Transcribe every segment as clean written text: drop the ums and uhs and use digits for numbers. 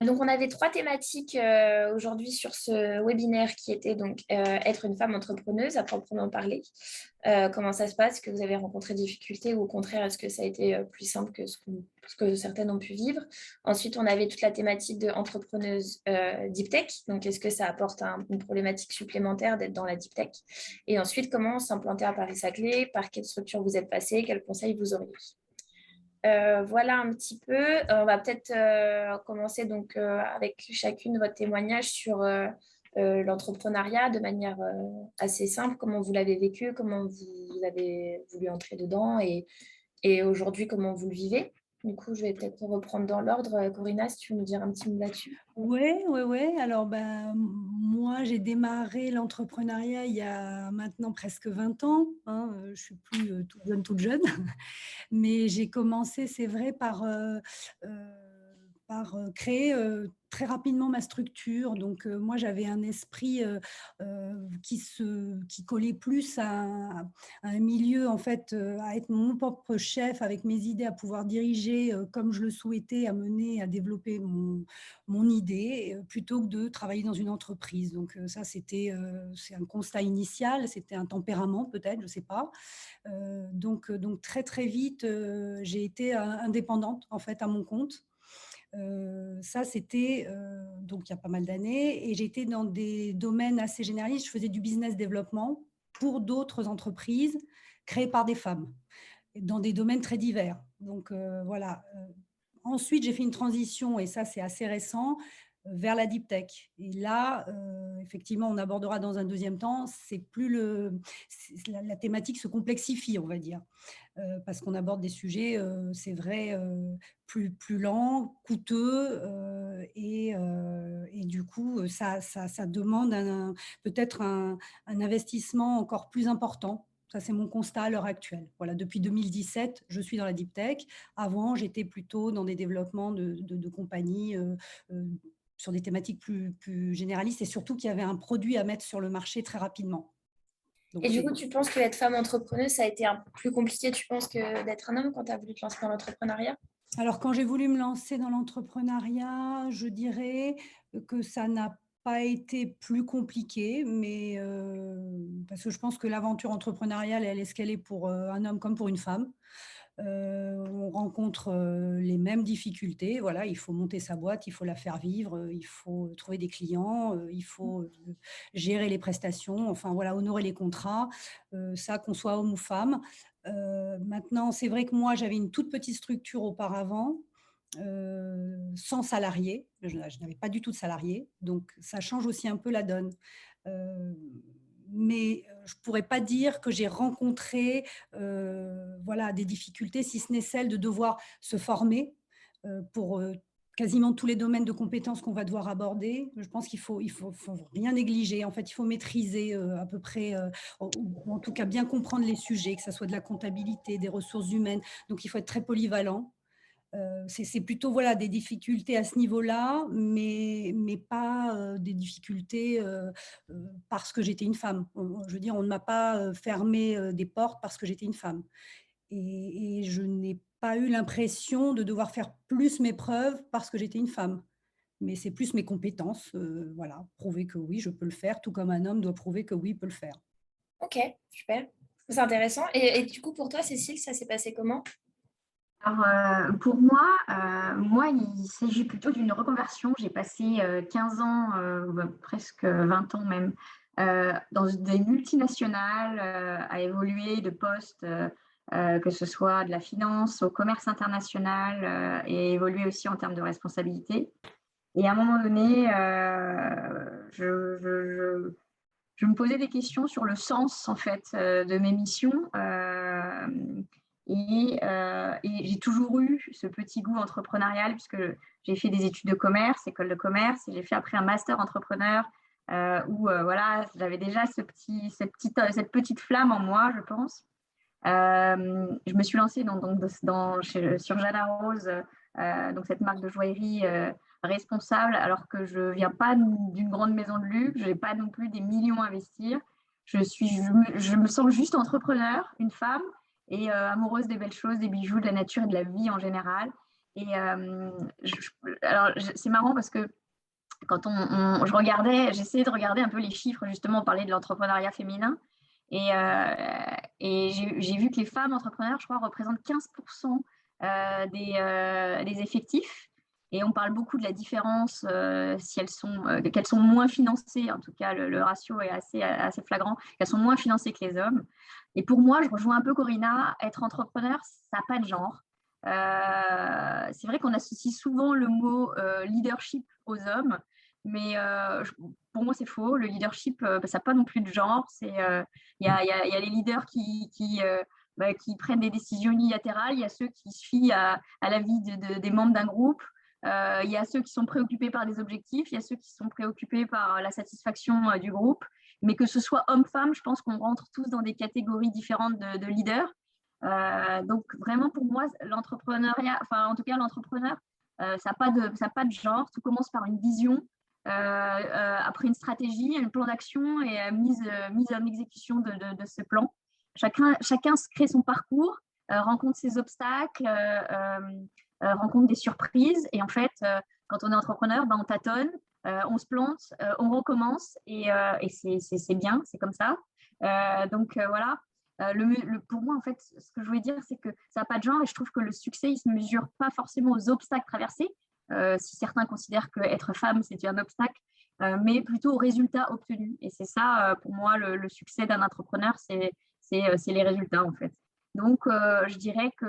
Donc, on avait trois thématiques aujourd'hui sur ce webinaire qui était donc être une femme entrepreneuse à proprement parler. Comment ça se passe? Est-ce que vous avez rencontré des difficultés ou au contraire, est-ce que ça a été plus simple que ce que certaines ont pu vivre? Ensuite, on avait toute la thématique de entrepreneuse deep tech. Donc, est-ce que ça apporte une problématique supplémentaire d'être dans la deep tech? Et ensuite, comment s'implanter à Paris-Saclay? Par quelle structure vous êtes passé? Quels conseils vous auriez? Voilà un petit peu. On va peut-être commencer donc avec chacune votre témoignage sur l'entrepreneuriat de manière assez simple. Comment vous l'avez vécu, comment vous avez voulu entrer dedans et aujourd'hui comment vous le vivez. Du coup, je vais peut-être reprendre dans l'ordre. Corinna, si tu veux nous dire un petit mot là-dessus. Ouais, ouais, ouais. Alors, ben, moi, j'ai démarré l'entrepreneuriat il y a maintenant presque 20 ans, hein, je suis plus, toute jeune. Mais j'ai commencé, c'est vrai, créer, très rapidement ma structure. Donc, moi, j'avais un esprit, qui collait plus à un milieu, en fait, à être mon propre chef avec mes idées, à pouvoir diriger, comme je le souhaitais, à mener, à développer mon idée, plutôt que de travailler dans une entreprise. Donc, ça, c'est un constat initial, c'était un tempérament peut-être, je ne sais pas. Donc très, très vite, j'ai été indépendante, en fait, à mon compte. Ça, c'était, donc il y a pas mal d'années, et j'étais dans des domaines assez généralistes. Je faisais du business développement pour d'autres entreprises créées par des femmes, dans des domaines très divers. Donc, voilà. Ensuite, j'ai fait une transition, et ça, c'est assez récent, vers la deep tech. Et là, effectivement, on abordera dans un deuxième temps, c'est plus la thématique se complexifie, on va dire, parce qu'on aborde des sujets, c'est vrai, plus lents, coûteux, et du coup, ça demande peut-être un investissement encore plus important. Ça, c'est mon constat à l'heure actuelle. Voilà, depuis 2017, je suis dans la deep tech. Avant, j'étais plutôt dans des développements de compagnies, sur des thématiques plus généralistes, et surtout qu'il y avait un produit à mettre sur le marché très rapidement. Donc Et du c'est coup, tu penses que être femme entrepreneuse, ça a été un peu plus compliqué, tu penses, que d'être un homme quand tu as voulu te lancer dans l'entrepreneuriat? Alors, quand j'ai voulu me lancer dans l'entrepreneuriat, je dirais que ça n'a pas été plus compliqué, mais parce que je pense que l'aventure entrepreneuriale, elle est ce qu'elle est pour, un homme comme pour une femme. On rencontre, les mêmes difficultés. Voilà, il faut monter sa boîte, il faut la faire vivre, il faut trouver des clients, il faut, gérer les prestations, enfin voilà, honorer les contrats, ça, qu'on soit homme ou femme. Maintenant, c'est vrai que moi, j'avais une toute petite structure auparavant, sans salariés. Je n'avais pas du tout de salariés, donc ça change aussi un peu la donne. Heu, mais je ne pourrais pas dire que j'ai rencontré, voilà, des difficultés, si ce n'est celle de devoir se former, pour, quasiment tous les domaines de compétences qu'on va devoir aborder. Je pense qu'il faut rien négliger. En fait, il faut maîtriser, à peu près, ou en tout cas bien comprendre les sujets, que ça soit de la comptabilité, des ressources humaines. Donc il faut être très polyvalent. C'est plutôt, voilà, des difficultés à ce niveau-là, mais pas, des difficultés, parce que j'étais une femme. Je veux dire, on ne m'a pas, fermé, des portes parce que j'étais une femme, et je n'ai pas eu l'impression de devoir faire plus mes preuves parce que j'étais une femme. Mais c'est plus mes compétences, voilà, prouver que oui, je peux le faire, tout comme un homme doit prouver que oui, il peut le faire. Ok, super. C'est intéressant. Et du coup, pour toi, Cécile, ça s'est passé comment? Alors, pour moi, il s'agit plutôt d'une reconversion. J'ai passé 15 ans, bah, presque 20 ans même, dans des multinationales, à évoluer de postes, que ce soit de la finance au commerce international, et évoluer aussi en termes de responsabilité. Et à un moment donné, je me posais des questions sur le sens, en fait, de mes missions. Et j'ai toujours eu ce petit goût entrepreneurial, puisque j'ai fait des études de commerce, école de commerce, et j'ai fait après un master entrepreneur, où voilà, j'avais déjà cette petite flamme en moi, je pense. Je me suis lancée sur Jada Rose, donc cette marque de joaillerie responsable, alors que je ne viens pas d'une grande maison de luxe, je n'ai pas non plus des millions à investir. Je me sens juste entrepreneur, une femme, et amoureuse des belles choses, des bijoux, de la nature et de la vie en général. Et alors, c'est marrant parce que quand je regardais, j'essayais de regarder un peu les chiffres, justement, on parlait de l'entrepreneuriat féminin. Et j'ai vu que les femmes entrepreneurs, je crois, représentent 15% des effectifs. Et on parle beaucoup de la différence, si qu'elles sont moins financées, en tout cas le ratio est assez flagrant, qu'elles sont moins financées que les hommes. Et pour moi, je rejoins un peu Corinna, être entrepreneur, ça n'a pas de genre. C'est vrai qu'on associe souvent le mot leadership aux hommes, mais pour moi, c'est faux. Le leadership, ça n'a pas non plus de genre. Il y a les leaders qui prennent des décisions unilatérales. Il y a ceux qui se fient à l'avis des membres d'un groupe. Il y a ceux qui sont préoccupés par des objectifs. Il y a ceux qui sont préoccupés par la satisfaction du groupe. Mais que ce soit homme-femme, je pense qu'on rentre tous dans des catégories différentes de leaders. Donc, vraiment, pour moi, l'entrepreneuriat, enfin, en tout cas, l'entrepreneur, ça n'a pas de genre. Tout commence par une vision. Après une stratégie, un plan d'action et mise en exécution de ce plan. Chacun crée son parcours, rencontre ses obstacles, rencontre des surprises. Et en fait, quand on est entrepreneur, on tâtonne, on se plante, on recommence et c'est bien, c'est comme ça. Donc voilà. Pour moi, en fait, ce que je voulais dire, c'est que ça n'a pas de genre et je trouve que le succès, il ne se mesure pas forcément aux obstacles traversés, si certains considèrent qu'être femme, c'est un obstacle, mais plutôt aux résultats obtenus. Et c'est ça, pour moi, le succès d'un entrepreneur, c'est les résultats, en fait. Donc, je dirais que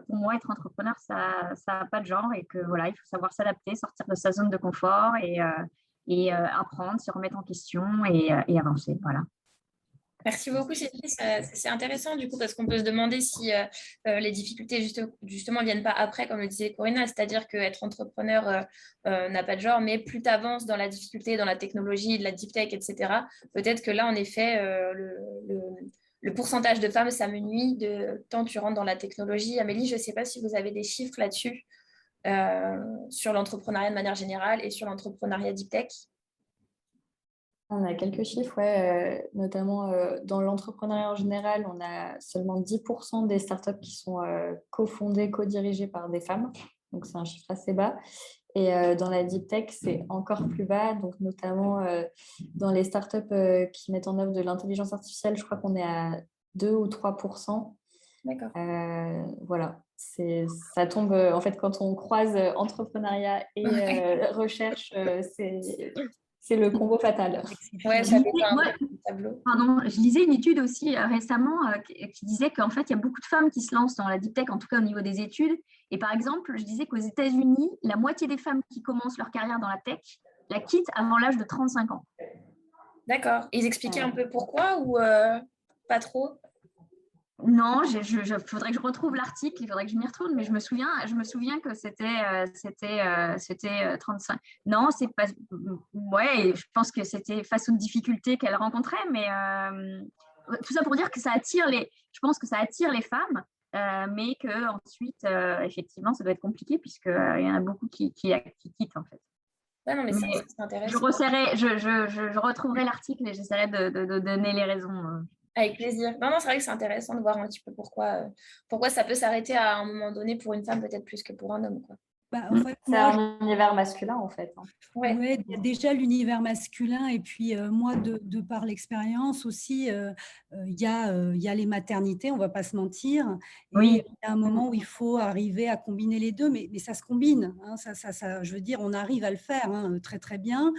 pour moi, être entrepreneur, ça n'a pas de genre et que voilà, il faut savoir s'adapter, sortir de sa zone de confort et apprendre, se remettre en question et avancer. Voilà. Merci beaucoup, Cécile. C'est intéressant du coup parce qu'on peut se demander si les difficultés justement viennent pas après, comme le disait Corinna, c'est-à-dire qu'être entrepreneur n'a pas de genre, mais plus tu avances dans la difficulté, dans la technologie, de la deep tech, etc., peut-être que là, en effet, le pourcentage de femmes s'amenuit de tant tu rentres dans la technologie. Amélie, je ne sais pas si vous avez des chiffres là-dessus, sur l'entrepreneuriat de manière générale et sur l'entrepreneuriat deep tech. On a quelques chiffres, ouais, notamment dans l'entrepreneuriat en général, on a seulement 10% des startups qui sont cofondées, co-dirigées par des femmes. Donc, c'est un chiffre assez bas. Et dans la deep tech, c'est encore plus bas. Donc, notamment dans les startups qui mettent en œuvre de l'intelligence artificielle, je crois qu'on est à 2 ou 3%. D'accord. Voilà. Ça tombe, en fait, quand on croise entrepreneuriat et recherche, c'est le combo fatal. Ouais, ça fait un tableau. Pardon, je lisais une étude aussi récemment qui disait qu'en fait, il y a beaucoup de femmes qui se lancent dans la deep tech, en tout cas au niveau des études. Et par exemple, je disais qu'aux États-Unis, la moitié des femmes qui commencent leur carrière dans la tech la quittent avant l'âge de 35 ans. D'accord. Ils expliquaient un peu pourquoi ou pas trop? Non, faudrait que je retrouve l'article, il faudrait que je m'y retourne, mais je me souviens que c'était 35. Non, c'est pas. Ouais, je pense que c'était face aux difficultés qu'elle rencontrait, mais tout ça pour dire que je pense que ça attire les femmes, mais que ensuite, effectivement, ça doit être compliqué puisqu'il y en a beaucoup qui quittent en fait. Ouais, non, mais c'est intéressant. Je retrouverai l'article et j'essaierai de donner les raisons. Avec plaisir. Non, c'est vrai que c'est intéressant de voir un petit peu pourquoi ça peut s'arrêter à un moment donné pour une femme peut-être plus que pour un homme, quoi. En fait, c'est un univers masculin, en fait. Ouais, il y a déjà l'univers masculin et puis moi, de par l'expérience aussi, il y a les maternités, on ne va pas se mentir. Et Oui. il y a un moment où il faut arriver à combiner les deux, mais ça se combine. Hein, je veux dire, on arrive à le faire très, très bien.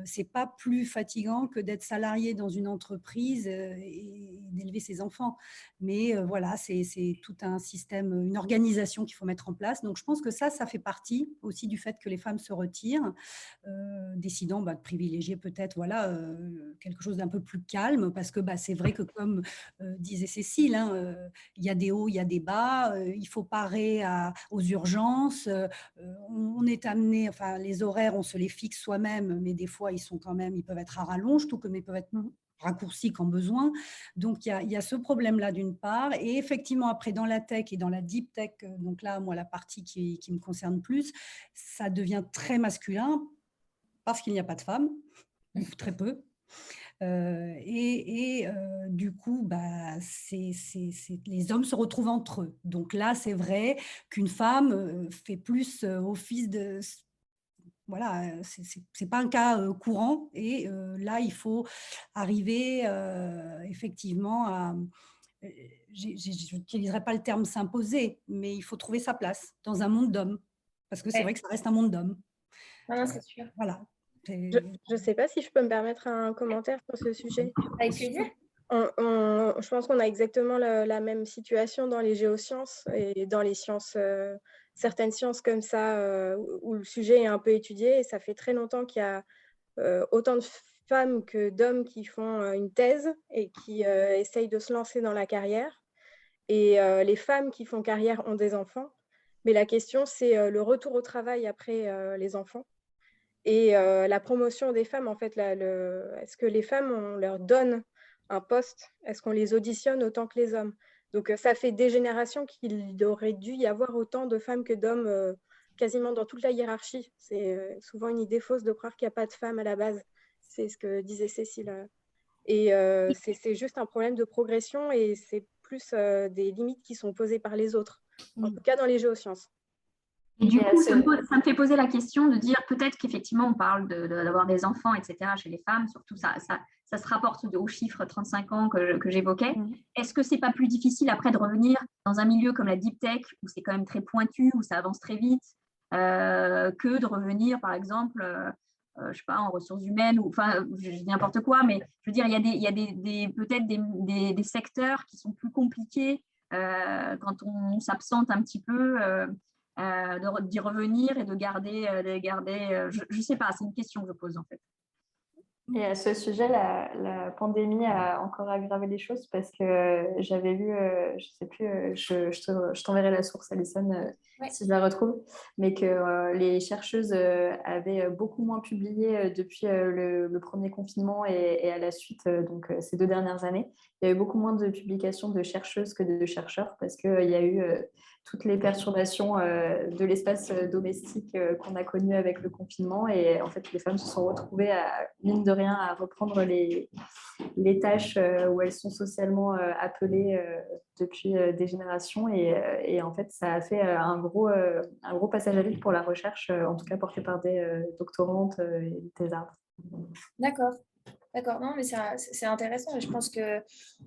Ce n'est pas plus fatigant que d'être salarié dans une entreprise et d'élever ses enfants. Mais voilà, c'est tout un système, une organisation qu'il faut mettre en place. Donc, je pense que ça fait partie aussi du fait que les femmes se retirent, décidant de privilégier peut-être quelque chose d'un peu plus calme, parce que c'est vrai que comme disait Cécile, il y a des hauts, il y a des bas, il faut parer aux urgences, on est amené, enfin les horaires, on se les fixe soi-même, mais des fois ils peuvent être à rallonge, tout comme ils peuvent être raccourcis quand besoin. Donc, il y a ce problème-là d'une part. Et effectivement, après, dans la tech et dans la deep tech, donc là, moi, la partie qui me concerne plus, ça devient très masculin parce qu'il n'y a pas de femmes, ou très peu. Du coup, bah, les hommes se retrouvent entre eux. Donc là, c'est vrai qu'une femme fait plus office de... Voilà, c'est pas un cas courant. Et là, il faut arriver effectivement à... euh, je n'utiliserai pas le terme s'imposer, mais il faut trouver sa place dans un monde d'hommes. Parce que c'est Ouais. vrai que ça reste un monde d'hommes. Non, non, c'est sûr. Voilà. Je ne sais pas si je peux me permettre un commentaire sur ce sujet. Avec plaisir. Je pense qu'on a exactement la même situation dans les géosciences et dans les sciences, certaines sciences comme ça, où le sujet est un peu étudié. Et ça fait très longtemps qu'il y a autant de femmes que d'hommes qui font une thèse et qui essayent de se lancer dans la carrière. Et les femmes qui font carrière ont des enfants. Mais la question, c'est le retour au travail après les enfants. Et la promotion des femmes, en fait, est-ce que les femmes, on leur donne un poste? Est-ce qu'on les auditionne autant que les hommes? Donc, ça fait des générations qu'il aurait dû y avoir autant de femmes que d'hommes quasiment dans toute la hiérarchie. C'est souvent une idée fausse de croire qu'il n'y a pas de femmes à la base. C'est ce que disait Cécile. Et c'est juste un problème de progression et c'est plus des limites qui sont posées par les autres, en tout cas dans les géosciences. Et du coup, ça me fait poser la question de dire peut-être qu'effectivement, on parle d'avoir des enfants, etc. chez les femmes, surtout ça se rapporte aux chiffres 35 ans que j'évoquais. Est-ce que c'est pas plus difficile après de revenir dans un milieu comme la deep tech, où c'est quand même très pointu, où ça avance très vite, que de revenir, par exemple, je sais pas, en ressources humaines, ou enfin, je dis n'importe quoi, mais je veux dire, il y a peut-être des secteurs qui sont plus compliqués quand on s'absente un petit peu. D'y revenir et de garder, je ne sais pas, c'est une question que je pose en fait. Et à ce sujet, la pandémie a encore aggravé les choses parce que j'avais lu, je ne sais plus, je t'enverrai la source, Alison, Ouais. si je la retrouve, mais que les chercheuses avaient beaucoup moins publié depuis le premier confinement et à la suite, donc ces 2 dernières années. Il y a eu beaucoup moins de publications de chercheuses que de chercheurs parce qu'il y a eu toutes les perturbations de l'espace domestique qu'on a connu avec le confinement. Et en fait, les femmes se sont retrouvées, mine de rien, à reprendre les tâches où elles sont socialement appelées depuis des générations. Et en fait, ça a fait un gros passage à vide pour la recherche, en tout cas portée par des doctorantes et des thésardes. D'accord. D'accord, non, mais c'est intéressant et je pense que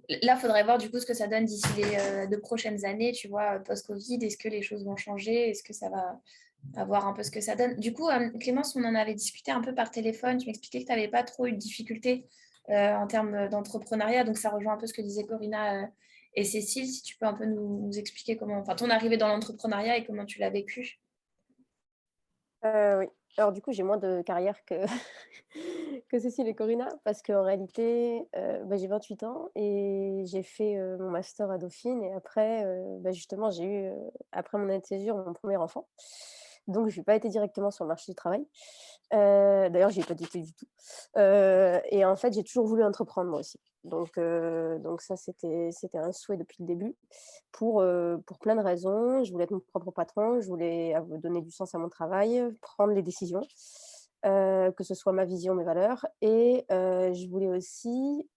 là, il faudrait voir du coup ce que ça donne d'ici les 2 prochaines années, tu vois, post-Covid. Est-ce que les choses vont changer? Est-ce que ça va voir un peu ce que ça donne? Du coup, Clémence, on en avait discuté un peu par téléphone. Tu m'expliquais que tu n'avais pas trop eu de difficultés en termes d'entrepreneuriat. Donc, ça rejoint un peu ce que disaient Corinna et Cécile. Si tu peux un peu nous expliquer enfin, ton arrivée dans l'entrepreneuriat et comment tu l'as vécu. Oui. Alors du coup, j'ai moins de carrière que, que Cécile et Corinna parce qu'en réalité, j'ai 28 ans et j'ai fait mon master à Dauphine et après, justement, j'ai eu, après mon année de césure, mon premier enfant. Donc, je n'ai pas été directement sur le marché du travail. D'ailleurs, je n'y ai pas été du tout. Et en fait, j'ai toujours voulu entreprendre moi aussi. Donc ça, c'était un souhait depuis le début pour plein de raisons. Je voulais être mon propre patron, je voulais donner du sens à mon travail, prendre les décisions, que ce soit ma vision, mes valeurs. Et je voulais aussi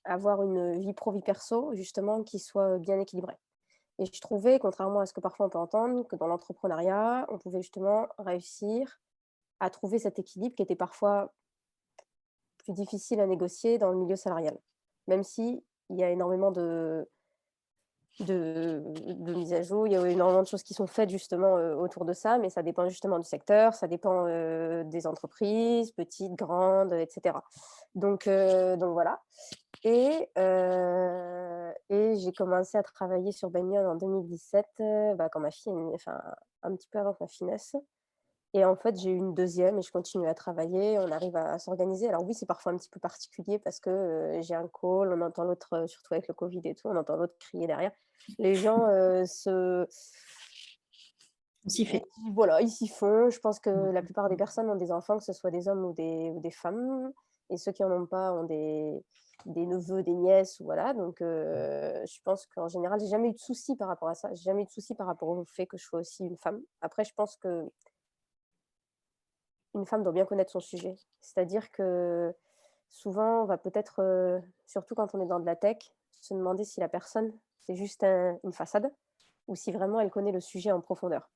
avoir une vie pro, vie perso, justement, qui soit bien équilibrée. Et je trouvais, contrairement à ce que parfois on peut entendre, que dans l'entrepreneuriat, on pouvait justement réussir à trouver cet équilibre qui était parfois plus difficile à négocier dans le milieu salarial. Même si il y a énormément de mises à jour, il y a énormément de choses qui sont faites justement autour de ça, mais ça dépend justement du secteur, ça dépend des entreprises, petites, grandes, etc. Donc voilà. Et j'ai commencé à travailler sur Bagnole en 2017, quand ma fille, enfin un petit peu avant que ma fille naisse. Et en fait, j'ai eu une deuxième et je continue à travailler. On arrive à s'organiser. Alors oui, c'est parfois un petit peu particulier parce que j'ai un call, on entend l'autre, surtout avec le Covid et tout, on entend l'autre crier derrière. Les gens s'y fait. Voilà, ils s'y font. Je pense que la plupart des personnes ont des enfants, que ce soit des hommes ou des femmes. Et ceux qui n'en ont pas ont des neveux, des nièces. Voilà. Donc, je pense qu'en général, j'ai jamais eu de soucis par rapport à ça. J'ai jamais eu de soucis par rapport au fait que je sois aussi une femme. Après, je pense que une femme doit bien connaître son sujet. C'est-à-dire que souvent, on va peut-être, surtout quand on est dans de la tech, se demander si la personne, c'est juste une façade ou si vraiment elle connaît le sujet en profondeur.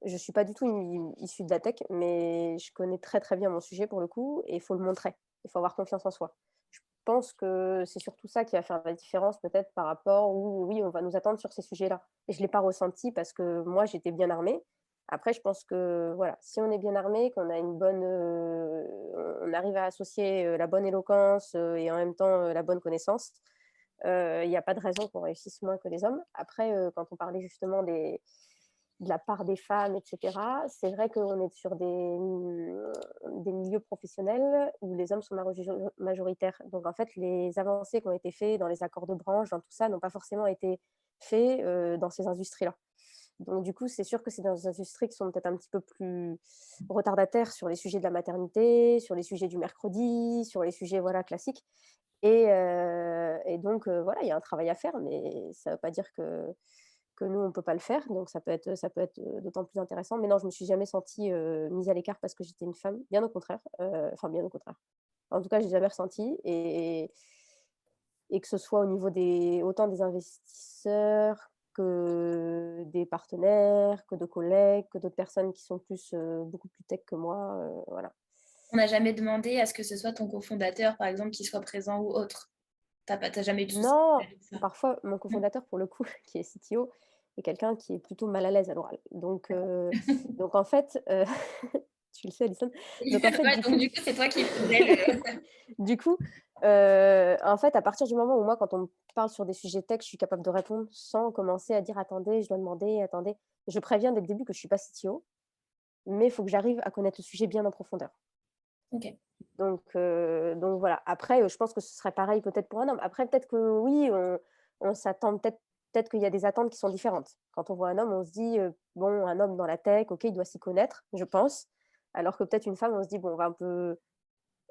Je ne suis pas du tout issue de la tech, mais je connais très très bien mon sujet pour le coup, et il faut le montrer. Il faut avoir confiance en soi. Je pense que c'est surtout ça qui va faire la différence peut-être par rapport où, oui, on va nous attendre sur ces sujets-là. Et je ne l'ai pas ressenti parce que moi, j'étais bien armée. Après, je pense que voilà, si on est bien armé, qu'on a on arrive à associer la bonne éloquence et en même temps la bonne connaissance, il n'y a pas de raison qu'on réussisse moins que les hommes. Après, quand on parlait justement de la part des femmes, etc., c'est vrai qu'on est sur des milieux professionnels où les hommes sont majoritaires. Donc, en fait, les avancées qui ont été faites dans les accords de branche, dans tout ça, n'ont pas forcément été faites dans ces industries-là. Donc, du coup, c'est sûr que c'est dans des industries qui sont peut-être un petit peu plus retardataires sur les sujets de la maternité, sur les sujets du mercredi, sur les sujets voilà, classiques. Et donc, voilà, il y a un travail à faire, mais ça ne veut pas dire que nous, on ne peut pas le faire. Donc, ça peut être d'autant plus intéressant. Mais non, je ne me suis jamais sentie mise à l'écart parce que j'étais une femme. Bien au contraire. Enfin, bien au contraire. En tout cas, je n'ai jamais ressenti. Et que ce soit au niveau autant des investisseurs que des partenaires, que de collègues, que d'autres personnes qui sont beaucoup plus tech que moi. Voilà. On n'a jamais demandé à ce que ce soit ton cofondateur, par exemple, qui soit présent ou autre. T'as jamais eu de soucis Non, avec ça? parfois, mon cofondateur, pour le coup, qui est CTO, est quelqu'un qui est plutôt mal à l'aise à l'oral. Donc en fait, tu le sais, Alison. Donc, en fait, Ouais, donc, du coup, c'est toi qui faisais du coup, en fait, à partir du moment où moi, quand on me parle sur des sujets tech, je suis capable de répondre sans commencer à dire attendez, je dois demander, attendez. Je préviens dès le début que je ne suis pas CTO, mais il faut que j'arrive à connaître le sujet bien en profondeur. Ok. Donc voilà. Après, je pense que ce serait pareil peut-être pour un homme. Après, peut-être que oui, on s'attend peut-être qu'il y a des attentes qui sont différentes. Quand on voit un homme, on se dit bon, un homme dans la tech, ok, il doit s'y connaître, je pense. Alors que peut-être une femme, on se dit bon,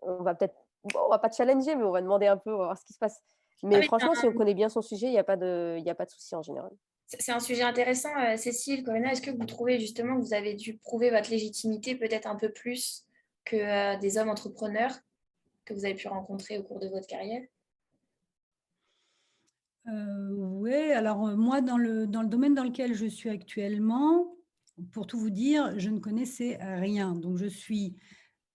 on va peut-être, bon, on va pas challenger, mais on va demander un peu, on va voir ce qui se passe. Mais franchement, si on connaît bien son sujet, il n'y a pas de souci en général. C'est un sujet intéressant, Cécile, Corinna. Est-ce que vous trouvez justement que vous avez dû prouver votre légitimité peut-être un peu plus que des hommes entrepreneurs que vous avez pu rencontrer au cours de votre carrière? Oui, alors moi, dans le domaine dans lequel je suis actuellement, pour tout vous dire, je ne connaissais rien. Donc, je suis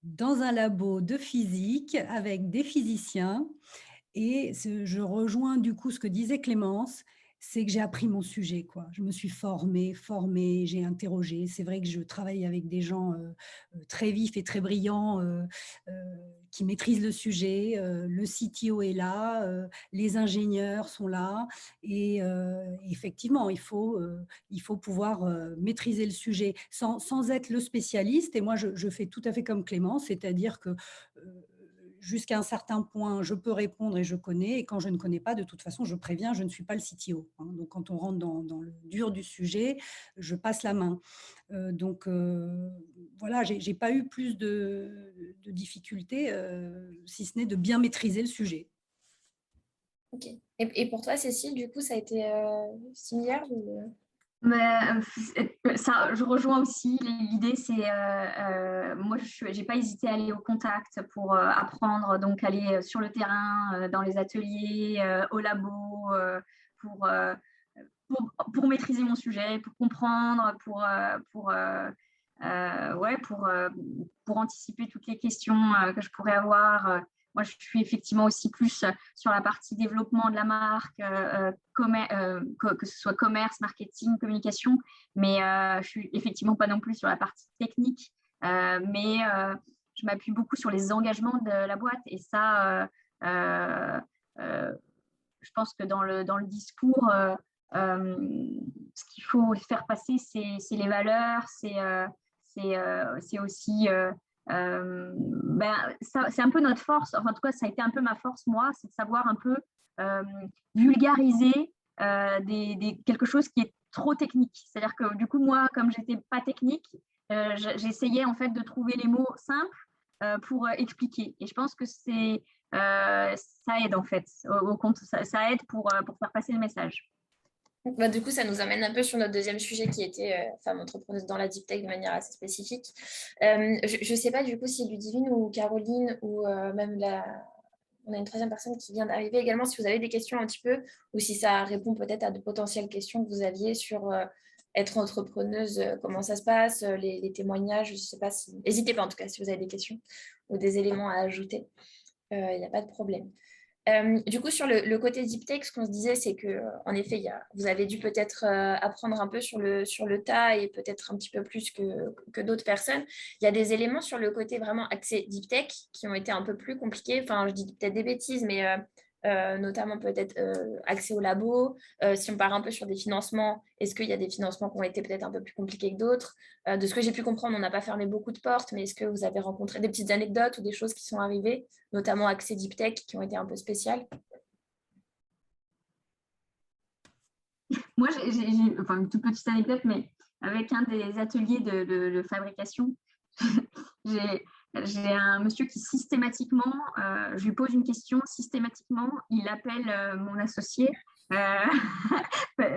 dans un labo de physique avec des physiciens et je rejoins du coup ce que disait Clémence, c'est que j'ai appris mon sujet, quoi. Je me suis formée, j'ai interrogé. C'est vrai que je travaille avec des gens très vifs et très brillants qui maîtrisent le sujet. Le CTO est là, les ingénieurs sont là. Et effectivement, il faut pouvoir maîtriser le sujet sans être le spécialiste. Et moi, je fais tout à fait comme Clémence, c'est-à-dire que jusqu'à un certain point, je peux répondre et je connais. Et quand je ne connais pas, de toute façon, je préviens, je ne suis pas le CTO. Hein. Donc, quand on rentre dans le dur du sujet, je passe la main. Voilà, j'ai pas eu plus de difficultés, si ce n'est de bien maîtriser le sujet. Ok. Et pour toi, Cécile, du coup, ça a été similaire ou... Mais, ça, je rejoins aussi l'idée, c'est moi j'ai pas hésité à aller au contact pour apprendre, donc aller sur le terrain, dans les ateliers, au labo, pour, euh, pour maîtriser mon sujet, pour comprendre, ouais, pour anticiper toutes les questions que je pourrais avoir. Moi, je suis effectivement aussi plus sur la partie développement de la marque, que ce soit commerce, marketing, communication, mais je suis effectivement pas non plus sur la partie technique, mais je m'appuie beaucoup sur les engagements de la boîte et ça, je pense que dans le discours, ce qu'il faut faire passer, c'est les valeurs, c'est aussi c'est un peu notre force, enfin, en tout cas ça a été un peu ma force moi, c'est de savoir un peu vulgariser quelque chose qui est trop technique, c'est-à-dire que du coup moi comme j'étais pas technique, j'essayais en fait de trouver les mots simples pour expliquer, et je pense que ça aide en fait, au compte, ça aide pour faire passer le message. Bah, du coup, ça nous amène un peu sur notre deuxième sujet qui était femme entrepreneuse dans la deep tech de manière assez spécifique. Je ne sais pas du coup si Ludivine ou Caroline ou même on a une troisième personne qui vient d'arriver également. Si vous avez des questions un petit peu, ou si ça répond peut-être à de potentielles questions que vous aviez sur être entrepreneuse, comment ça se passe, les témoignages, je ne sais pas si... N'hésitez pas en tout cas si vous avez des questions ou des éléments à ajouter. Il n'y a pas de problème. Du coup, sur le côté deep tech, ce qu'on se disait, c'est que, en effet, vous avez dû peut-être apprendre un peu sur le tas et peut-être un petit peu plus que d'autres personnes. Il y a des éléments sur le côté vraiment axé deep tech qui ont été un peu plus compliqués. Enfin, je dis peut-être des bêtises, mais notamment peut-être accès au labo. Si on part un peu sur des financements, est-ce qu'il y a des financements qui ont été peut-être un peu plus compliqués que d'autres? De ce que j'ai pu comprendre, on n'a pas fermé beaucoup de portes, mais est-ce que vous avez rencontré des petites anecdotes ou des choses qui sont arrivées, notamment accès deep tech, qui ont été un peu spéciales? Moi, j'ai enfin, une toute petite anecdote, mais avec un des ateliers de fabrication, j'ai un monsieur qui systématiquement, je lui pose une question, systématiquement, il appelle mon associé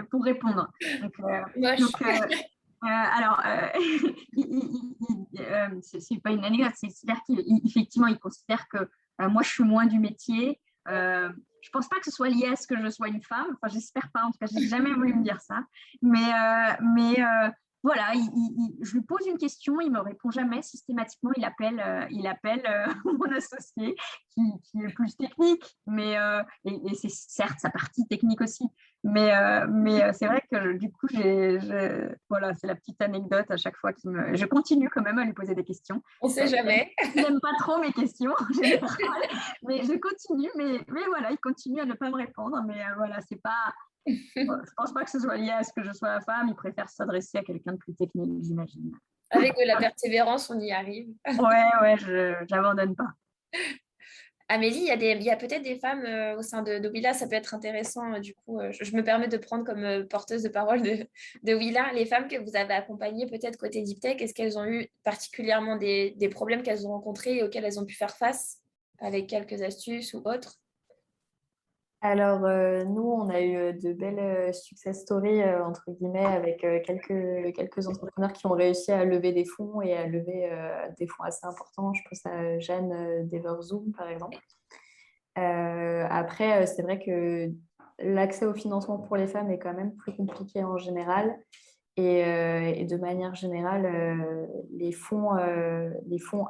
pour répondre. Alors, c'est pas une anecdote, c'est-à-dire qu'effectivement, il considère que moi, je suis moins du métier. Je pense pas que ce soit lié à ce que je sois une femme. Enfin, j'espère pas. En tout cas, j'ai jamais voulu me dire ça. Mais voilà, je lui pose une question, il me répond jamais. Systématiquement, il appelle mon associé qui est plus technique, mais et c'est certes sa partie technique aussi. Mais c'est vrai que du coup, voilà, c'est la petite anecdote à chaque fois je continue quand même à lui poser des questions. On ne sait jamais. Il n'aime pas trop mes questions en général, mais je continue. Mais voilà, il continue à ne pas me répondre. Mais voilà, c'est pas. Je pense pas que ce soit lié à ce que je sois la femme. Il préfère s'adresser à quelqu'un de plus technique, j'imagine. Avec de la persévérance, on y arrive. Ouais, j'abandonne pas. Amélie, il y a peut-être des femmes au sein de Willa, ça peut être intéressant. Du coup, je me permets de prendre comme porteuse de parole de Willa. Les femmes que vous avez accompagnées, peut-être côté Deep Tech, est-ce qu'elles ont eu particulièrement des problèmes qu'elles ont rencontrés et auxquels elles ont pu faire face avec quelques astuces ou autres? Alors, nous, on a eu de belles success stories, entre guillemets, avec quelques entrepreneurs qui ont réussi à lever des fonds et à lever des fonds assez importants. Je pense à Jeanne d'Everzoom, par exemple. Après, c'est vrai que l'accès au financement pour les femmes est quand même plus compliqué en général. Et de manière générale, les fonds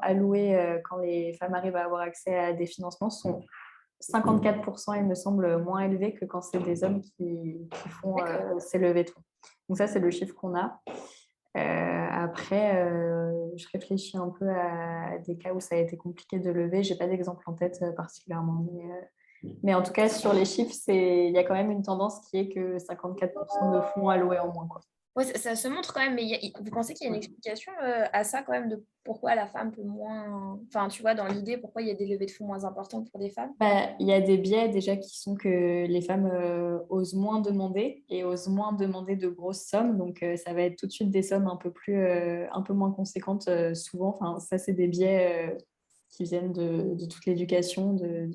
alloués quand les femmes arrivent à avoir accès à des financements sont 54%, il me semble, moins élevé que quand c'est des hommes qui font ces levées de fonds. Donc ça, c'est le chiffre qu'on a. Après, je réfléchis un peu à des cas où ça a été compliqué de lever. Je n'ai pas d'exemple en tête particulièrement. Mais en tout cas, sur les chiffres, il y a quand même une tendance qui est que 54% de fonds alloués en moins, quoi. Ouais, ça se montre quand même, mais vous pensez qu'il y a une explication à ça quand même de pourquoi la femme peut moins... Enfin, tu vois, dans l'idée, pourquoi il y a des levées de fonds moins importantes pour des femmes? Il y a des biais déjà qui sont que les femmes osent moins demander et osent moins demander de grosses sommes. Donc, ça va être tout de suite des sommes un peu moins conséquentes souvent. Enfin, ça, c'est des biais qui viennent de toute l'éducation, de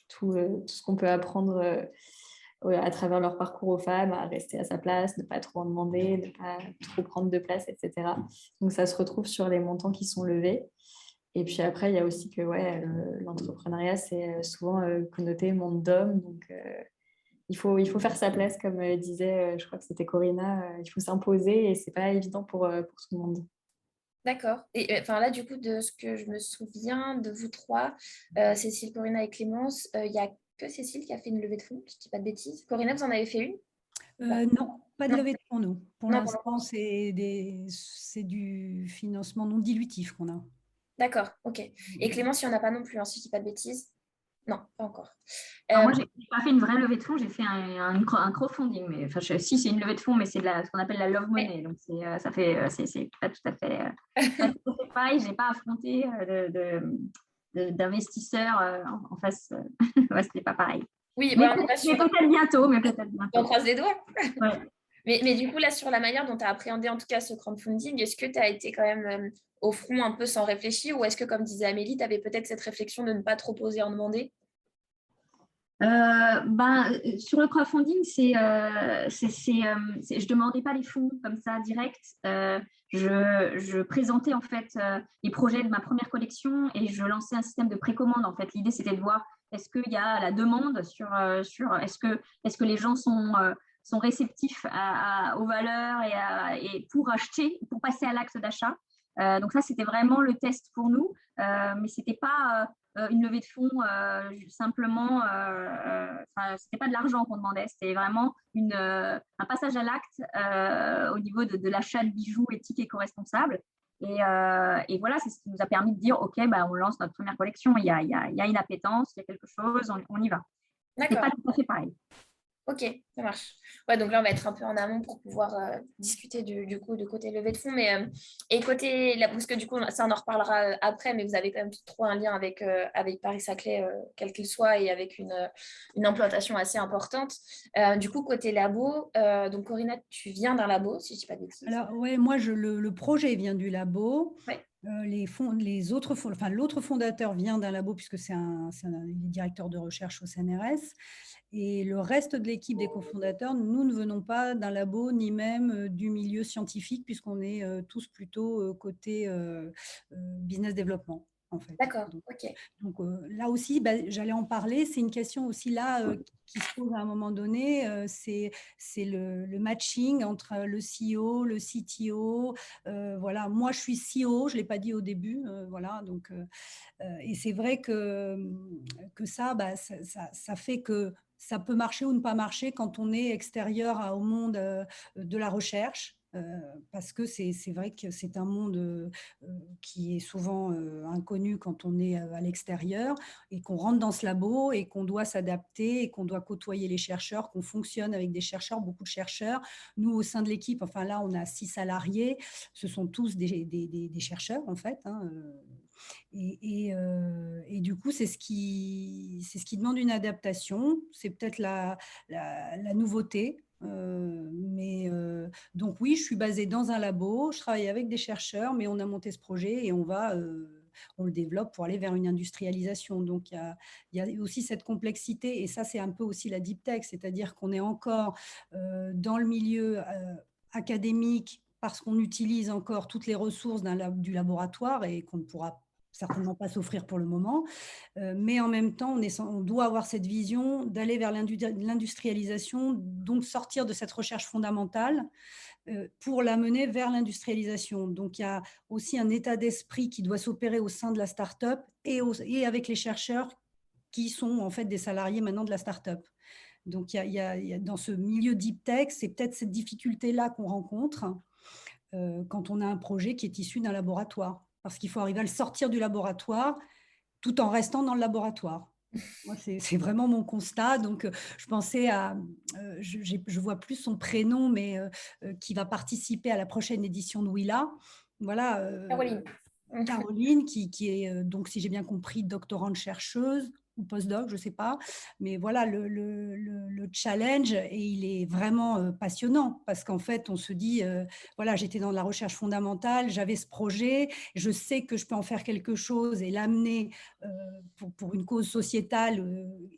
tout ce qu'on peut apprendre à travers leur parcours aux femmes, à rester à sa place, ne pas trop en demander, ne pas trop prendre de place, etc. Donc, ça se retrouve sur les montants qui sont levés. Et puis après, il y a aussi que l'entrepreneuriat, c'est souvent connoté monde d'homme. Donc, il faut faire sa place, comme disait, je crois que c'était Corinna, il faut s'imposer et ce n'est pas évident pour tout le monde. D'accord. Et enfin là, du coup, de ce que je me souviens de vous trois, Cécile, Corinna et Clémence, il n'y a que Cécile qui a fait une levée de fonds, si je ne dis pas de bêtises. Corinna, vous en avez fait une? Non, pas de levée de fonds, nous. Pour Non, l'instant, c'est du financement non dilutif qu'on a. D'accord, ok. Et Clémence, il n'y en a pas non plus, hein, si je ne dis pas de bêtises? Non, pas encore. Moi, je n'ai pas fait une vraie levée de fonds, j'ai fait un crowdfunding. Mais, enfin, si, c'est une levée de fonds, mais c'est ce qu'on appelle la love money. Donc, c'est pas tout à fait pareil. Je n'ai pas affronté d'investisseurs en face. Ouais, ce n'est pas pareil. Oui, mais bah, peut-être bientôt. On croise les doigts. Ouais. Mais du coup, là, sur la manière dont tu as appréhendé en tout cas ce crowdfunding, est-ce que tu as été quand même au front un peu sans réfléchir ou est-ce que, comme disait Amélie, tu avais peut-être cette réflexion de ne pas trop oser en demander? Sur le crowdfunding, je ne demandais pas les fonds comme ça direct. Je présentais en fait les projets de ma première collection et je lançais un système de précommande. En fait, l'idée c'était de voir Est-ce qu'il y a la demande sur est-ce que les gens sont réceptifs aux valeurs et pour acheter, pour passer à l'acte d'achat. Donc ça, c'était vraiment le test pour nous, mais c'était pas une levée de fonds simplement, c'était pas de l'argent qu'on demandait, c'était vraiment un passage à l'acte au niveau de l'achat de bijoux éthiques et éco-responsables. Et voilà, c'est ce qui nous a permis de dire, OK, bah, on lance notre première collection, il y a une appétence, il y a quelque chose, on y va. C'est pas tout à fait pareil. Ok, ça marche. Ouais, donc là, on va être un peu en amont pour pouvoir discuter du coup de côté levée de fonds. Mais, et côté, parce que du coup, ça, on en reparlera après, mais vous avez quand même trop un lien avec Paris-Saclay, quel qu'il soit, et avec une implantation assez importante. Du coup, côté labo, donc Corinna, tu viens d'un labo, si je ne dis pas de bêtises. Alors, ouais, moi, le projet vient du labo. Ouais. L'autre fondateur vient d'un labo puisque il est directeur de recherche au CNRS. Et le reste de l'équipe des cofondateurs, nous ne venons pas d'un labo ni même du milieu scientifique puisqu'on est tous plutôt côté business développement. En fait. D'accord, ok. Donc là aussi, j'allais en parler. C'est une question aussi là qui se pose à un moment donné. C'est le matching entre le CEO, le CTO. Voilà, moi, je suis CEO, je ne l'ai pas dit au début. Voilà, donc, et c'est vrai que ça, ça fait que ça peut marcher ou ne pas marcher quand on est extérieur au monde de la recherche. Parce que c'est vrai que c'est un monde qui est souvent inconnu quand on est à l'extérieur et qu'on rentre dans ce labo et qu'on doit s'adapter et qu'on doit côtoyer les chercheurs, qu'on fonctionne avec des chercheurs, beaucoup de chercheurs. Nous, au sein de l'équipe, enfin là, on a 6 salariés, ce sont tous des chercheurs en fait. Hein, et du coup, c'est ce qui demande une adaptation. C'est peut-être la nouveauté. Donc oui, je suis basée dans un labo, je travaille avec des chercheurs, mais on a monté ce projet et on le développe pour aller vers une industrialisation. Donc il y a aussi cette complexité et ça, c'est un peu aussi la deep tech, c'est-à-dire qu'on est encore dans le milieu académique parce qu'on utilise encore toutes les ressources du laboratoire et qu'on ne pourra certainement pas s'offrir pour le moment, mais en même temps, on doit avoir cette vision d'aller vers l'industrialisation, donc sortir de cette recherche fondamentale pour l'amener vers l'industrialisation. Donc, il y a aussi un état d'esprit qui doit s'opérer au sein de la start-up et avec les chercheurs qui sont en fait des salariés maintenant de la start-up. Donc, il y a dans ce milieu deep tech, c'est peut-être cette difficulté-là qu'on rencontre quand on a un projet qui est issu d'un laboratoire. Parce qu'il faut arriver à le sortir du laboratoire tout en restant dans le laboratoire. Moi, c'est vraiment mon constat. Donc, je pensais je vois plus son prénom, mais qui va participer à la prochaine édition de Willa. Voilà. Caroline. Caroline, qui est, donc, si j'ai bien compris, doctorante chercheuse ou postdoc, je ne sais pas. Mais voilà, le challenge, et il est vraiment passionnant parce qu'en fait, on se dit, voilà, j'étais dans la recherche fondamentale, j'avais ce projet, je sais que je peux en faire quelque chose et l'amener pour une cause sociétale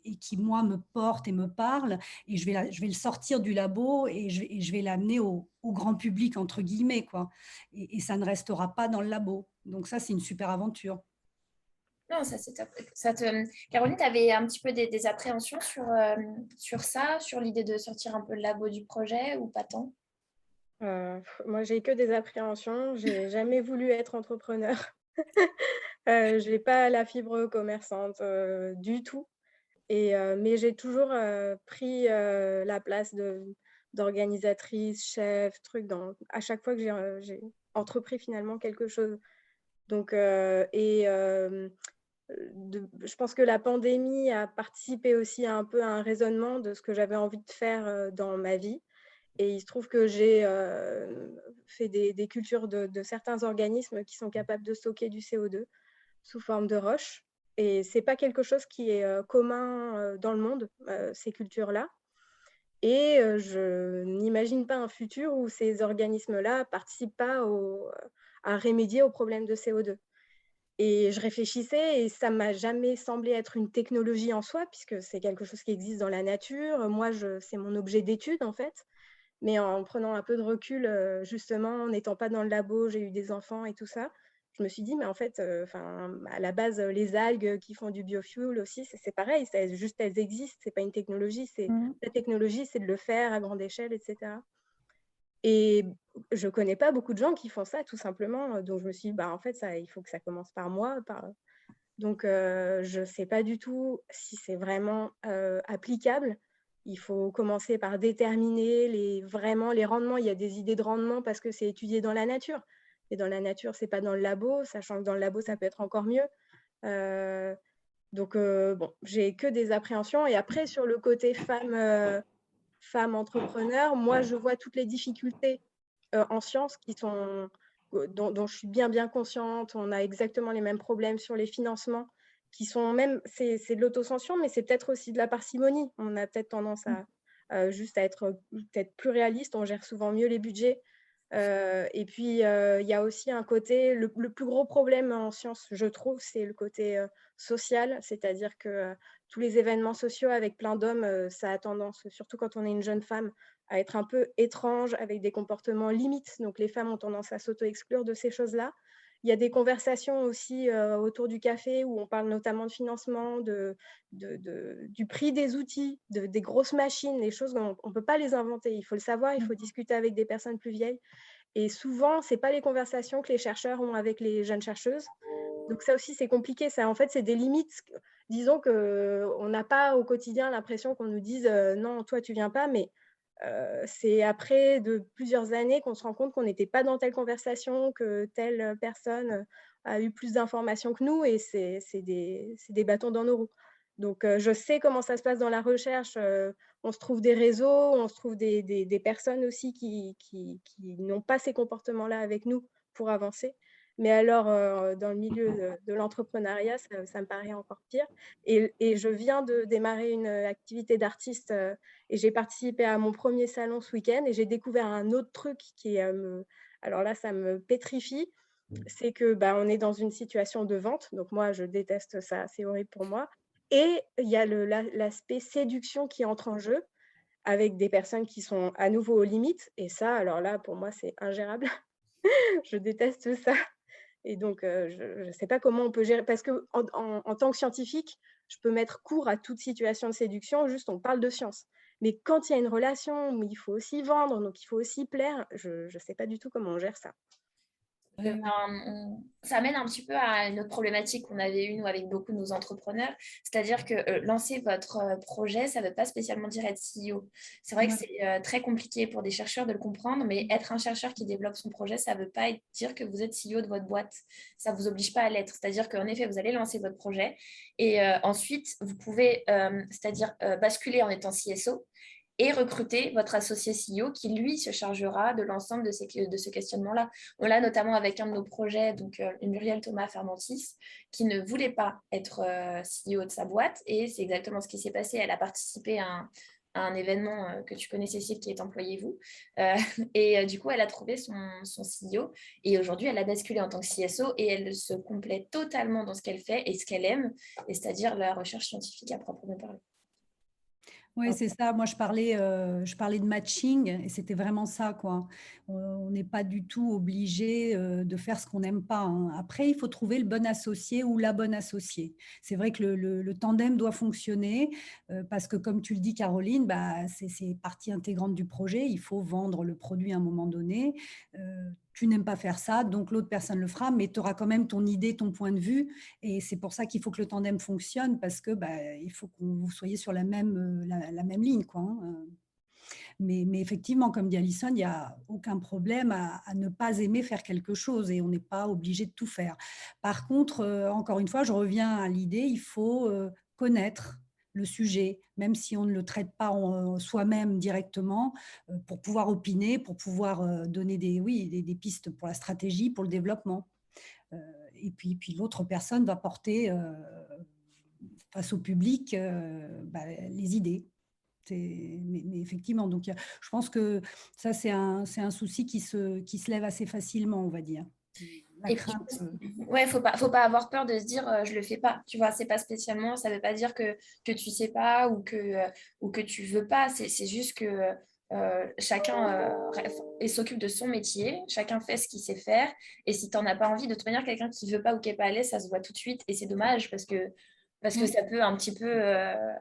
et qui, moi, me porte et me parle. Et je vais le sortir du labo et je vais l'amener au grand public, entre guillemets, quoi. Et ça ne restera pas dans le labo. Donc ça, c'est une super aventure. Non, ça c'est top. Caroline, tu avais un petit peu des appréhensions sur ça, sur l'idée de sortir un peu le labo du projet ou pas tant? Moi, j'ai que des appréhensions. J'ai jamais voulu être entrepreneur. Je n'ai pas la fibre commerçante du tout. Mais j'ai toujours pris la place d'organisatrice, chef, truc, à chaque fois que j'ai entrepris finalement quelque chose. Donc, je pense que la pandémie a participé aussi un peu à un raisonnement de ce que j'avais envie de faire dans ma vie. Et il se trouve que j'ai fait des cultures de certains organismes qui sont capables de stocker du CO2 sous forme de roches. Et ce n'est pas quelque chose qui est commun dans le monde, ces cultures-là. Et je n'imagine pas un futur où ces organismes-là ne participent pas à remédier aux problèmes de CO2. Et je réfléchissais et ça ne m'a jamais semblé être une technologie en soi, puisque c'est quelque chose qui existe dans la nature. Moi, c'est mon objet d'étude, en fait. Mais en prenant un peu de recul, justement, en n'étant pas dans le labo, j'ai eu des enfants et tout ça, je me suis dit, mais en fait, à la base, les algues qui font du biofuel aussi, c'est pareil, juste elles existent, c'est pas une technologie, la technologie, c'est de le faire à grande échelle, etc. Et je connais pas beaucoup de gens qui font ça, tout simplement. Donc, je me suis dit, en fait, il faut que ça commence par moi. Donc, je sais pas du tout si c'est vraiment applicable. Il faut commencer par déterminer vraiment les rendements. Il y a des idées de rendement parce que c'est étudié dans la nature. Et dans la nature, c'est pas dans le labo, sachant que dans le labo, ça peut être encore mieux. Donc, j'ai que des appréhensions. Et après, sur le côté femme entrepreneur, moi, je vois toutes les difficultés en sciences dont je suis bien consciente. On a exactement les mêmes problèmes sur les financements qui sont même, c'est de l'autocensure, mais c'est peut-être aussi de la parcimonie. On a peut-être tendance à juste à être peut-être plus réaliste, on gère souvent mieux les budgets. Et puis, il y a aussi un côté, le plus gros problème en sciences, je trouve, c'est le côté social, c'est-à-dire que tous les événements sociaux avec plein d'hommes, ça a tendance, surtout quand on est une jeune femme, à être un peu étrange, avec des comportements limites. Donc, les femmes ont tendance à s'auto-exclure de ces choses-là. Il y a des conversations aussi autour du café où on parle notamment de financement, du prix des outils, des grosses machines, les choses, on ne peut pas les inventer. Il faut le savoir, il faut discuter avec des personnes plus vieilles. Et souvent, ce n'est pas les conversations que les chercheurs ont avec les jeunes chercheuses. Donc ça aussi, c'est compliqué. Ça, en fait, c'est des limites. Disons qu'on n'a pas au quotidien l'impression qu'on nous dise non, toi, tu ne viens pas, mais c'est après de plusieurs années qu'on se rend compte qu'on n'était pas dans telle conversation, que telle personne a eu plus d'informations que nous, et c'est des bâtons dans nos roues. Donc, je sais comment ça se passe dans la recherche. On se trouve des réseaux, on se trouve des personnes aussi qui n'ont pas ces comportements-là avec nous pour avancer. Mais alors, dans le milieu de l'entrepreneuriat, ça me paraît encore pire. Et je viens de démarrer une activité d'artiste et j'ai participé à mon premier salon ce week-end et j'ai découvert un autre truc qui alors là, ça me pétrifie. C'est que on est dans une situation de vente. Donc moi, je déteste ça, c'est horrible pour moi. Et il y a l'aspect séduction qui entre en jeu avec des personnes qui sont à nouveau aux limites. Et ça, alors là, pour moi, c'est ingérable. Je déteste ça. Et donc, je ne sais pas comment on peut gérer. Parce qu'en tant que scientifique, je peux mettre court à toute situation de séduction, juste on parle de science. Mais quand il y a une relation où il faut aussi vendre, donc il faut aussi plaire, je ne sais pas du tout comment on gère ça. Ça amène un petit peu à une autre problématique qu'on avait eue, nous, avec beaucoup de nos entrepreneurs. C'est-à-dire que lancer votre projet, ça ne veut pas spécialement dire être CEO. C'est vrai que c'est très compliqué pour des chercheurs de le comprendre, mais être un chercheur qui développe son projet, ça ne veut pas dire que vous êtes CEO de votre boîte. Ça ne vous oblige pas à l'être. C'est-à-dire qu'en effet, vous allez lancer votre projet et ensuite, vous pouvez basculer en étant CSO et recruter votre associé CEO qui, lui, se chargera de l'ensemble de ce questionnement-là. On l'a notamment avec un de nos projets, donc Muriel Thomas Fermentis, qui ne voulait pas être CEO de sa boîte, et c'est exactement ce qui s'est passé. Elle a participé à un événement que tu connais, Cécile, qui est Employez vous. Et du coup, elle a trouvé son CEO, et aujourd'hui, elle a basculé en tant que CSO, et elle se complète totalement dans ce qu'elle fait et ce qu'elle aime, et c'est-à-dire la recherche scientifique à proprement parler. Oui, c'est ça. Moi, je parlais de matching et c'était vraiment ça, quoi. On n'est pas du tout obligé de faire ce qu'on n'aime pas, hein. Après, il faut trouver le bon associé ou la bonne associée. C'est vrai que le tandem doit fonctionner parce que, comme tu le dis, Caroline, c'est partie intégrante du projet. Il faut vendre le produit à un moment donné. Tu n'aimes pas faire ça, donc l'autre personne le fera, mais tu auras quand même ton idée, ton point de vue. Et c'est pour ça qu'il faut que le tandem fonctionne parce que il faut que vous soyez sur la même ligne, quoi, hein. Mais effectivement, comme dit Alison, il n'y a aucun problème à ne pas aimer faire quelque chose et on n'est pas obligé de tout faire. Par contre, encore une fois, je reviens à l'idée, il faut connaître le sujet, même si on ne le traite pas soi-même directement, pour pouvoir opiner, pour pouvoir donner des pistes pour la stratégie, pour le développement. Et puis l'autre personne va porter face au public les idées. Mais effectivement, donc je pense que ça, c'est un souci qui se lève assez facilement, on va dire. Et puis, ouais, faut pas avoir peur de se dire je le fais pas. Tu vois, c'est pas spécialement, ça veut pas dire que tu sais pas ou que tu veux pas. C'est juste que chacun et s'occupe de son métier, chacun fait ce qu'il sait faire. Et si tu n'en as pas envie, de toute manière, quelqu'un qui ne veut pas ou qui n'est pas à l'aise, ça se voit tout de suite. Et c'est dommage parce que ça peut un petit peu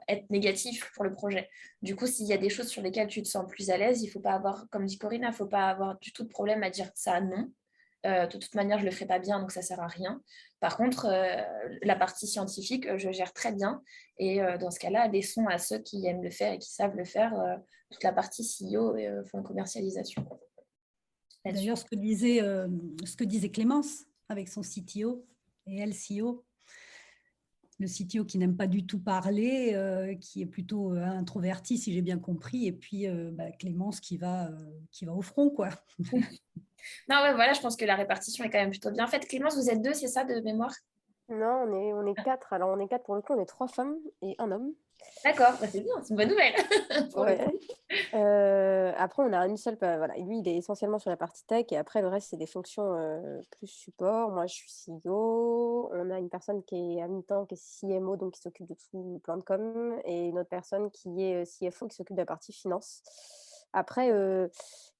être négatif pour le projet. Du coup, s'il y a des choses sur lesquelles tu te sens plus à l'aise, il ne faut pas avoir, comme dit Corinna, il ne faut pas avoir du tout de problème à dire ça non. De toute manière, je ne le ferai pas bien, donc ça ne sert à rien. Par contre, la partie scientifique, je gère très bien. Et dans ce cas-là, laissons à ceux qui aiment le faire et qui savent le faire toute la partie CEO et commercialisation. D'ailleurs, ce que disait Clémence avec son CTO et elle CEO, le CTO qui n'aime pas du tout parler, qui est plutôt introverti, si j'ai bien compris, et puis Clémence qui va au front, quoi. Non, ouais, voilà, je pense que la répartition est quand même plutôt bien faite. Clémence, vous êtes 2, c'est ça, de mémoire? Non, on est 4. Alors, on est 4 pour le coup, on est 3 femmes et un homme. D'accord, c'est bien, c'est une bonne nouvelle. Après, on a une seule, voilà, lui, il est essentiellement sur la partie tech et après, le reste, c'est des fonctions plus support. Moi, je suis CEO. On a une personne qui est à mi-temps, qui est CMO, donc qui s'occupe de tout le plan de com, et une autre personne qui est CFO, qui s'occupe de la partie finance. Après,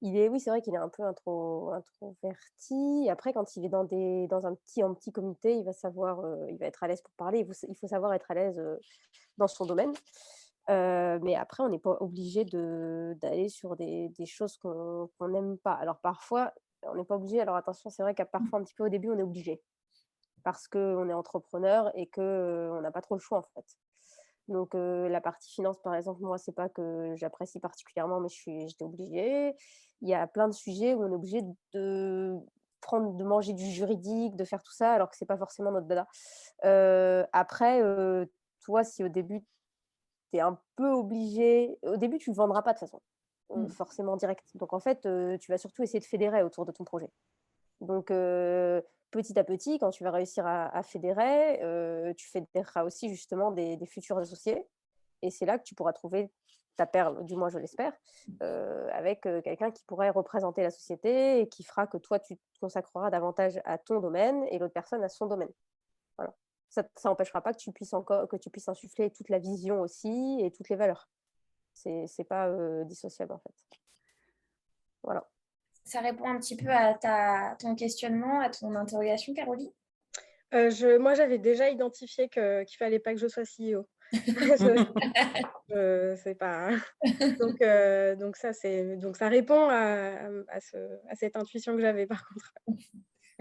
oui, c'est vrai qu'il est un peu introverti. Après, quand il est en petit comité, il va être à l'aise pour parler. Il faut savoir être à l'aise dans son domaine. Mais après, on n'est pas obligé d'aller sur des choses qu'on n'aime pas. Alors parfois, on n'est pas obligé. Alors attention, c'est vrai qu'à parfois, un petit peu au début, on est obligé. Parce qu'on est entrepreneur et qu'on n'a pas trop le choix, en fait. Donc, la partie finance, par exemple, moi, c'est pas que j'apprécie particulièrement, mais j'étais obligée. Il y a plein de sujets où on est obligé de manger du juridique, de faire tout ça, alors que c'est pas forcément notre dada. Après, toi, si au début, tu es un peu obligé, au début, tu ne vendras pas de toute façon, forcément direct. Donc, en fait, tu vas surtout essayer de fédérer autour de ton projet. Donc, petit à petit, quand tu vas réussir à fédérer, tu fédéreras aussi justement des futurs associés. Et c'est là que tu pourras trouver ta perle, du moins je l'espère, avec quelqu'un qui pourrait représenter la société et qui fera que toi, tu te consacreras davantage à ton domaine et l'autre personne à son domaine. Voilà. Ça n'empêchera pas que tu puisses insuffler toute la vision aussi et toutes les valeurs. C'est pas dissociable en fait. Voilà. Ça répond un petit peu à ton questionnement, à ton interrogation, Caroline? Moi, j'avais déjà identifié qu'il fallait pas que je sois CEO. C'est pas. Donc ça répond à cette intuition que j'avais par contre.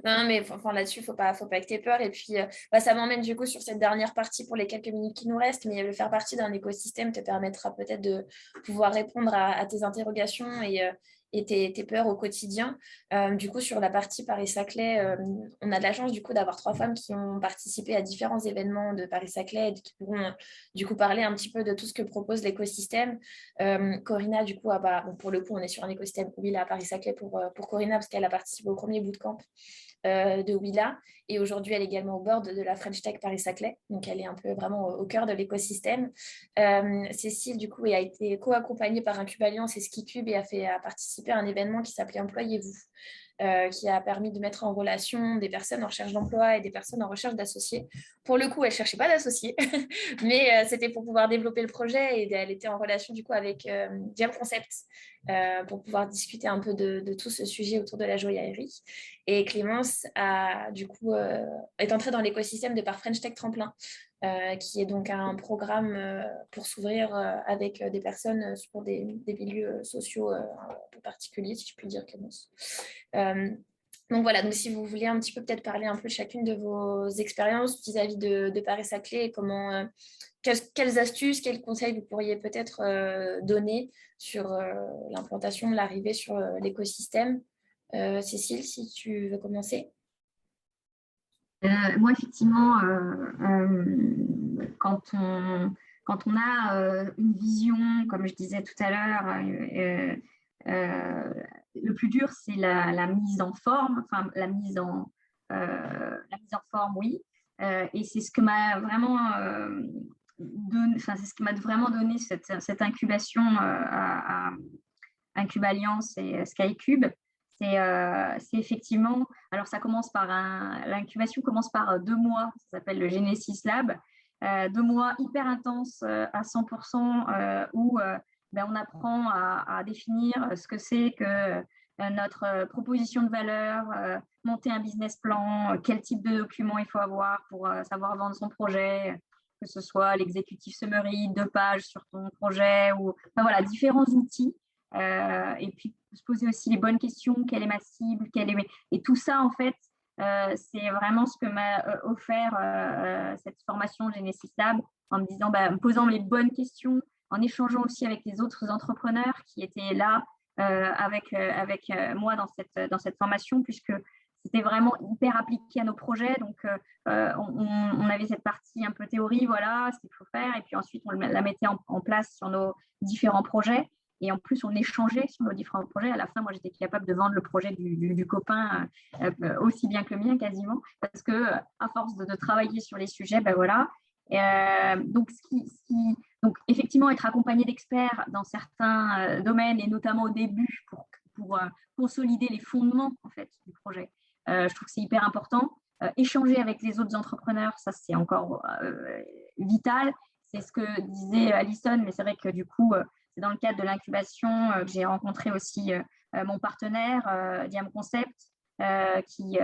Non, mais enfin, là-dessus, faut pas que tu aies peur. Et puis, ça m'emmène du coup sur cette dernière partie pour les quelques minutes qui nous restent. Mais le faire partie d'un écosystème te permettra peut-être de pouvoir répondre à tes interrogations et tes peurs au quotidien. Du coup, sur la partie Paris-Saclay, on a de la chance du coup d'avoir 3 femmes qui ont participé à différents événements de Paris-Saclay et qui pourront du coup parler un petit peu de tout ce que propose l'écosystème. Corinna, du coup, bon, pour le coup, on est sur un écosystème Willa à Paris-Saclay pour Corinna parce qu'elle a participé au premier bootcamp de Willa. Et aujourd'hui, elle est également au board de la French Tech Paris-Saclay. Donc, elle est un peu vraiment au cœur de l'écosystème. Cécile, du coup, a été co-accompagnée par Incub'Alliance et SkiCube et a participé à un événement qui s'appelait Employez-vous. Qui a permis de mettre en relation des personnes en recherche d'emploi et des personnes en recherche d'associés. Pour le coup, elle ne cherchait pas d'associés, mais c'était pour pouvoir développer le projet et elle était en relation du coup avec Jam Concept pour pouvoir discuter un peu de tout ce sujet autour de la joaillerie. Et Clémence est entrée dans l'écosystème de par French Tech Tremplin, qui est donc un programme pour s'ouvrir avec des personnes sur des milieux sociaux un peu particuliers, si je puis dire, Clémence. Donc voilà, donc si vous voulez un petit peu peut-être parler un peu chacune de vos expériences vis-à-vis de Paris-Saclay et comment, quelles astuces, quels conseils vous pourriez peut-être donner sur l'implantation, l'arrivée sur l'écosystème. Cécile, si tu veux commencer. Moi, effectivement, quand on a une vision, comme je disais tout à l'heure, le plus dur, c'est la mise en forme, enfin la mise en forme, oui. Et c'est ce que m'a vraiment donné cette incubation à Incub'Alliance et SkyCube. C'est effectivement, alors ça commence par l'incubation commence par 2 mois, ça s'appelle le Genesis Lab, 2 mois hyper intenses à 100%, où on apprend à définir ce que c'est que notre proposition de valeur, monter un business plan, quel type de document il faut avoir pour savoir vendre son projet, que ce soit l'executive summary, 2 pages sur ton projet, ou enfin, voilà, différents outils. Et puis, se poser aussi les bonnes questions, quelle est ma cible, et tout ça, en fait, c'est vraiment ce que m'a offert cette formation Genesis Lab, en me disant, en me posant les bonnes questions, en échangeant aussi avec les autres entrepreneurs qui étaient là avec moi dans cette formation, puisque c'était vraiment hyper appliqué à nos projets. Donc, on avait cette partie un peu théorie, voilà, ce qu'il faut faire, et puis ensuite, on la mettait en place sur nos différents projets. Et en plus, on échangeait sur nos différents projets. À la fin, moi, j'étais capable de vendre le projet du copain aussi bien que le mien, quasiment, parce que à force de travailler sur les sujets, voilà. Donc, donc, effectivement, être accompagné d'experts dans certains domaines, et notamment au début pour consolider les fondements, en fait, du projet. Je trouve que c'est hyper important. Échanger avec les autres entrepreneurs, ça, c'est encore vital. C'est ce que disait Alison, mais c'est vrai que du coup, c'est dans le cadre de l'incubation que j'ai rencontré aussi mon partenaire, Diam Concept, qui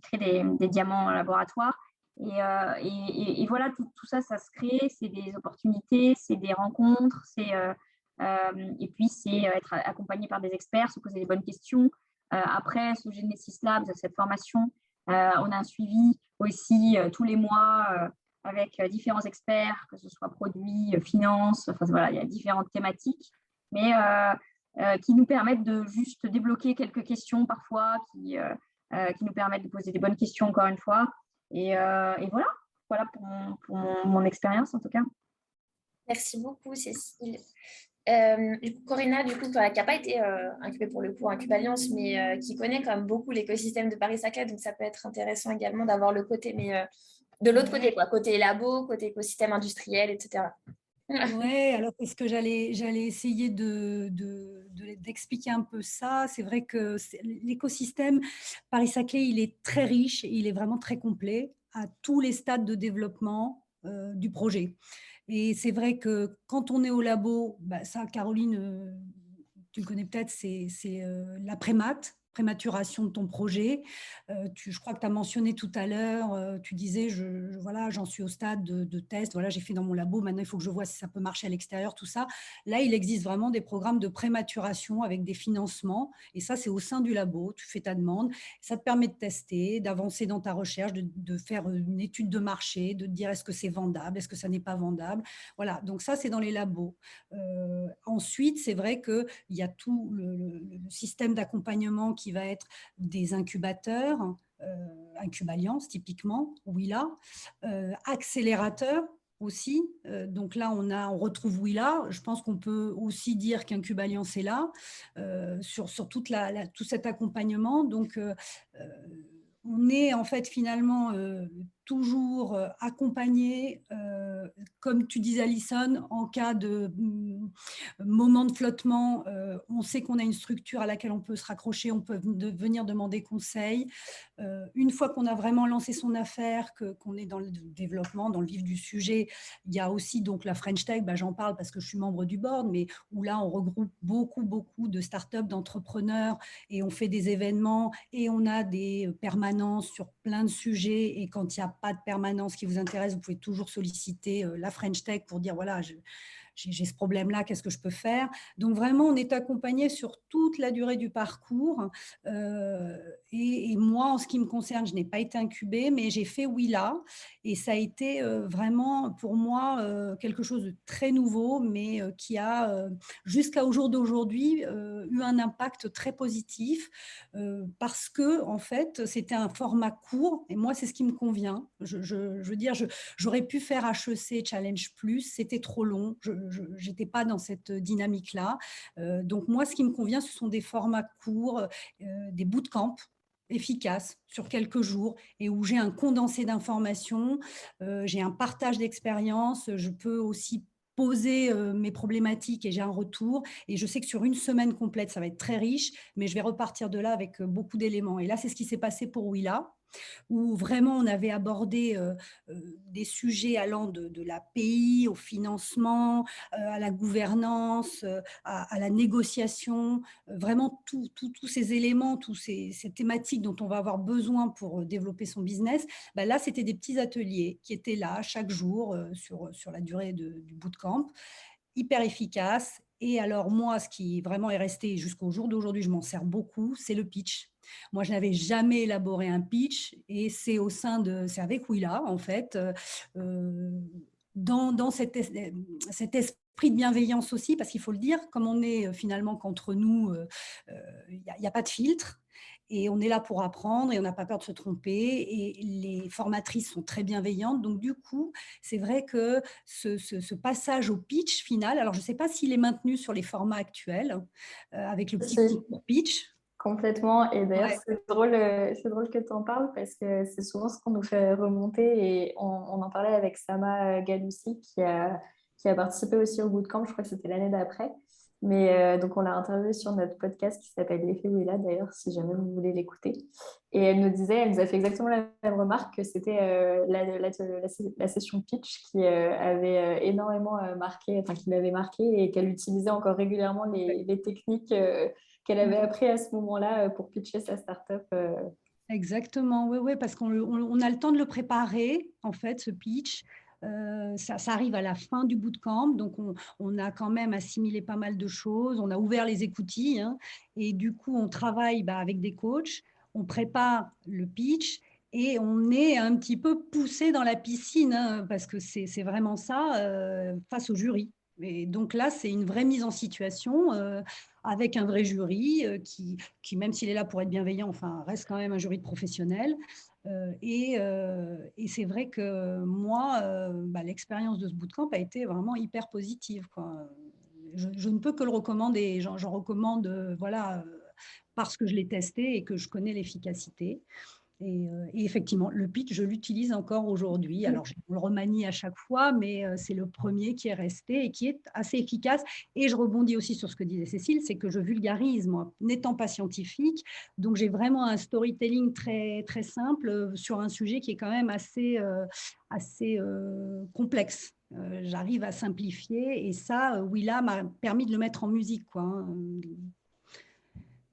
crée des diamants en laboratoire. Et voilà, tout ça, ça se crée, c'est des opportunités, c'est des rencontres, et puis c'est être accompagné par des experts, se poser les bonnes questions. Après ce Genesis Lab, cette formation, on a un suivi aussi tous les mois avec différents experts, que ce soit produits, finance, enfin voilà, il y a différentes thématiques, mais qui nous permettent de juste débloquer quelques questions parfois, qui nous permettent de poser des bonnes questions encore une fois. Et voilà pour mon expérience en tout cas. Merci beaucoup, Cécile. Corinna, du coup, toi, qui n'a pas été incubée pour le coup, Incube Alliance, mais qui connaît quand même beaucoup l'écosystème de Paris-Saclay, donc ça peut être intéressant également d'avoir le côté, mais de l'autre côté, quoi, côté labo, côté écosystème industriel, etc. Oui, alors est-ce que j'allais essayer d'expliquer un peu ça. C'est vrai que l'écosystème Paris-Saclay, il est très riche, il est vraiment très complet à tous les stades de développement du projet. Et c'est vrai que quand on est au labo, ça, Caroline, tu le connais peut-être, c'est la prématuration de ton projet. Je crois que tu as mentionné tout à l'heure, tu disais, voilà, j'en suis au stade de test, voilà, j'ai fait dans mon labo, maintenant il faut que je vois si ça peut marcher à l'extérieur, tout ça. Là, il existe vraiment des programmes de prématuration avec des financements, et ça, c'est au sein du labo, tu fais ta demande, ça te permet de tester, d'avancer dans ta recherche, de faire une étude de marché, de te dire est-ce que c'est vendable, est-ce que ça n'est pas vendable. Voilà, donc ça, c'est dans les labos. Ensuite, c'est vrai qu'il y a tout le système d'accompagnement qui va être des incubateurs, Incube Alliance typiquement, Willa, accélérateurs aussi. Donc là, on retrouve Willa. Je pense qu'on peut aussi dire qu'Incube Alliance est là sur tout cet accompagnement. Donc, on est en fait finalement toujours accompagné, comme tu disais Alison, en cas de moment de flottement, on sait qu'on a une structure à laquelle on peut se raccrocher, on peut venir demander conseil. Une fois qu'on a vraiment lancé son affaire, qu'on est dans le développement, dans le vif du sujet, il y a aussi donc la French Tech, j'en parle parce que je suis membre du board, mais où là on regroupe beaucoup de startups, d'entrepreneurs, et on fait des événements et on a des permanences sur plein de sujets, et quand il n'y a pas de permanence qui vous intéresse, vous pouvez toujours solliciter la French Tech pour dire voilà, j'ai ce problème-là, qu'est-ce que je peux faire? Donc vraiment, on est accompagné sur toute la durée du parcours. Et moi, en ce qui me concerne, je n'ai pas été incubée, mais j'ai fait Willa, et ça a été vraiment pour moi quelque chose de très nouveau, mais qui a jusqu'à au jour d'aujourd'hui eu un impact très positif parce que en fait, c'était un format court, et moi, c'est ce qui me convient. Je veux dire, j'aurais pu faire HEC Challenge Plus, c'était trop long. Je n'étais pas dans cette dynamique-là. Donc, moi, ce qui me convient, ce sont des formats courts, des bootcamps efficaces sur quelques jours, et où j'ai un condensé d'informations, j'ai un partage d'expérience, je peux aussi poser mes problématiques et j'ai un retour. Et je sais que sur une semaine complète, ça va être très riche, mais je vais repartir de là avec beaucoup d'éléments. Et là, c'est ce qui s'est passé pour Willa. où vraiment on avait abordé des sujets allant de l'API au financement, à la gouvernance, à la négociation, vraiment tous ces éléments, ces thématiques dont on va avoir besoin pour développer son business. Bah là, c'était des petits ateliers qui étaient là chaque jour sur la durée du bootcamp, hyper efficaces. Et alors moi, ce qui vraiment est resté jusqu'au jour d'aujourd'hui, je m'en sers beaucoup, c'est le pitch. Moi, je n'avais jamais élaboré un pitch et c'est avec Willa, en fait, dans cet esprit de bienveillance aussi, parce qu'il faut le dire, comme on est finalement qu'entre nous, il n'y a pas de filtre. Et on est là pour apprendre et on n'a pas peur de se tromper. Et les formatrices sont très bienveillantes. Donc, du coup, c'est vrai que ce passage au pitch final, alors je ne sais pas s'il est maintenu sur les formats actuels, avec le petit Si, pitch. complètement. Et d'ailleurs, Ouais. c'est drôle que tu en parles parce que c'est souvent ce qu'on nous fait remonter. Et on en parlait avec Sama Galoussi qui a participé aussi au bootcamp. Je crois que c'était l'année d'après. Mais donc, on l'a interviewée sur notre podcast qui s'appelle L'effet Willa, d'ailleurs, si jamais vous voulez l'écouter. Et elle nous a fait exactement la même remarque que c'était la session pitch qui avait énormément marqué, enfin, qui l'avait marqué et qu'elle utilisait encore régulièrement les techniques qu'elle avait appris à ce moment-là pour pitcher sa startup. Exactement, oui, oui, parce qu'on a le temps de le préparer, en fait, ce pitch. Ça arrive à la fin du bootcamp, donc on a quand même assimilé pas mal de choses, on a ouvert les écoutilles, hein, et du coup, on travaille avec des coachs, on prépare le pitch et on est un petit peu poussé dans la piscine, hein, parce que c'est vraiment ça, face au jury. Et donc là, c'est une vraie mise en situation avec un vrai jury qui, même s'il est là pour être bienveillant, enfin, reste quand même un jury de professionnels. Et c'est vrai que moi, l'expérience de ce bootcamp a été vraiment hyper positive, quoi. Je ne peux que le recommander. J'en recommande, voilà, parce que je l'ai testé et que je connais l'efficacité. Et effectivement, le pitch, je l'utilise encore aujourd'hui. Alors, on le remanie à chaque fois, mais c'est le premier qui est resté et qui est assez efficace. Et je rebondis aussi sur ce que disait Cécile, c'est que je vulgarise, moi, n'étant pas scientifique. Donc, j'ai vraiment un storytelling très, très simple sur un sujet qui est quand même assez complexe. J'arrive à simplifier et ça, Willa m'a permis de le mettre en musique, quoi, hein.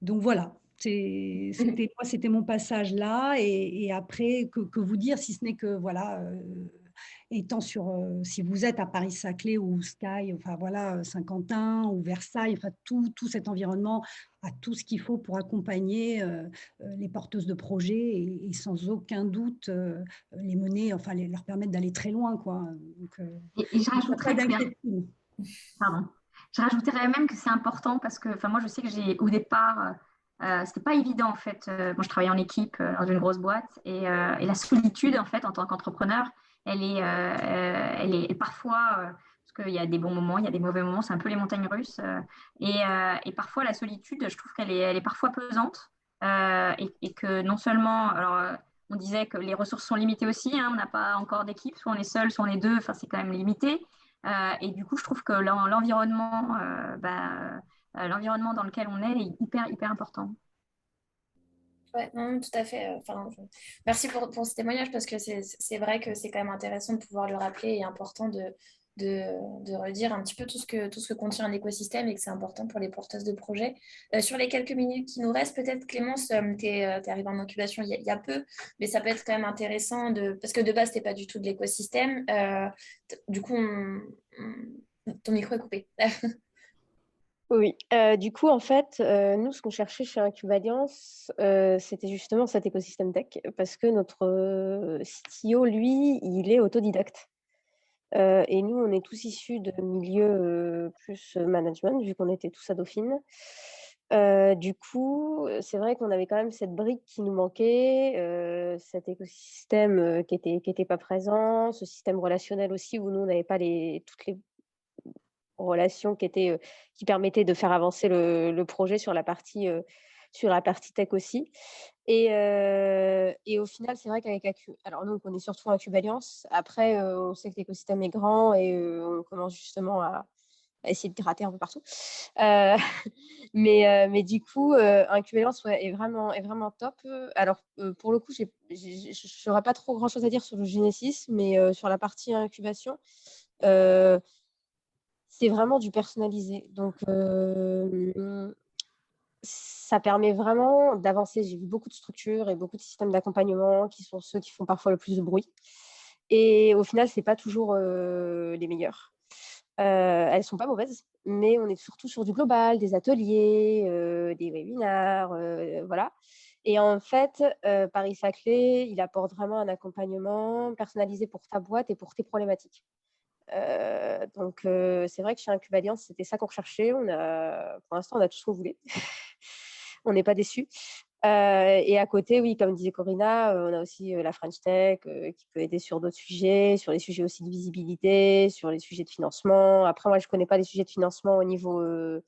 Donc voilà, c'était mon passage là. Et après, que vous dire, si ce n'est que, voilà, étant si vous êtes à Paris-Saclay ou Sky, enfin voilà, Saint-Quentin ou Versailles, enfin tout cet environnement a tout ce qu'il faut pour accompagner les porteuses de projets et sans aucun doute les mener, enfin leur permettre d'aller très loin, quoi. Donc, Et je pas rajouterais que d'inquiétude. pardon. Je rajouterais même que c'est important parce que, enfin, moi, je sais que au départ, c'était pas évident en fait. Moi, je travaillais en équipe dans une grosse boîte et la solitude en fait en tant qu'entrepreneur, elle est parfois parce qu'il y a des bons moments, il y a des mauvais moments, c'est un peu les montagnes russes et parfois la solitude, je trouve elle est parfois pesante et que non seulement, alors on disait que les ressources sont limitées aussi, hein, on n'a pas encore d'équipe, soit on est seul, soit on est deux, enfin c'est quand même limité. Et du coup, je trouve que l'environnement dans lequel on est hyper, hyper important. Ouais, non, tout à fait. Enfin, merci pour ce témoignage parce que c'est vrai que c'est quand même intéressant de pouvoir le rappeler et important de redire un petit peu tout ce que contient un écosystème et que c'est important pour les porteuses de projets. Sur les quelques minutes qui nous restent, peut-être Clémence, tu es, arrivée en incubation il y a peu, mais ça peut être quand même intéressant parce que de base, tu n'es pas du tout de l'écosystème. Du coup, ton micro est coupé. Oui, du coup, en fait, nous, ce qu'on cherchait chez Incubaliance, c'était justement cet écosystème tech, parce que notre CTO, lui, il est autodidacte. Et nous, on est tous issus de milieux plus management, vu qu'on était tous à Dauphine. Du coup, c'est vrai qu'on avait quand même cette brique qui nous manquait, cet écosystème qui était pas présent, ce système relationnel aussi, où nous, on n'avait pas toutes les relations qui permettaient de faire avancer le projet sur la partie tech aussi. Et au final, c'est vrai qu'avec alors nous, on connaît surtout Incubaliance. Après, on sait que l'écosystème est grand et on commence justement essayer de gratter un peu partout. Mais du coup, Incubalance est vraiment top. Alors, pour le coup, je n'aurais pas trop grand-chose à dire sur le Genesis, mais sur la partie incubation, c'est vraiment du personnalisé. Donc, ça permet vraiment d'avancer. J'ai vu beaucoup de structures et beaucoup de systèmes d'accompagnement qui sont ceux qui font parfois le plus de bruit. Et au final, ce n'est pas toujours les meilleurs. Elles ne sont pas mauvaises, mais on est surtout sur du global, des ateliers, des webinaires, voilà. Et en fait, Paris-Saclay, il apporte vraiment un accompagnement personnalisé pour ta boîte et pour tes problématiques. Donc, c'est vrai que chez Incubaliance, c'était ça qu'on recherchait. Pour l'instant, on a tout ce qu'on voulait. On n'est pas déçus. Et à côté, oui, comme disait Corinna, on a aussi la French Tech qui peut aider sur d'autres sujets, sur les sujets aussi de visibilité, sur les sujets de financement. Après, moi, je ne connais pas les sujets de financement au niveau de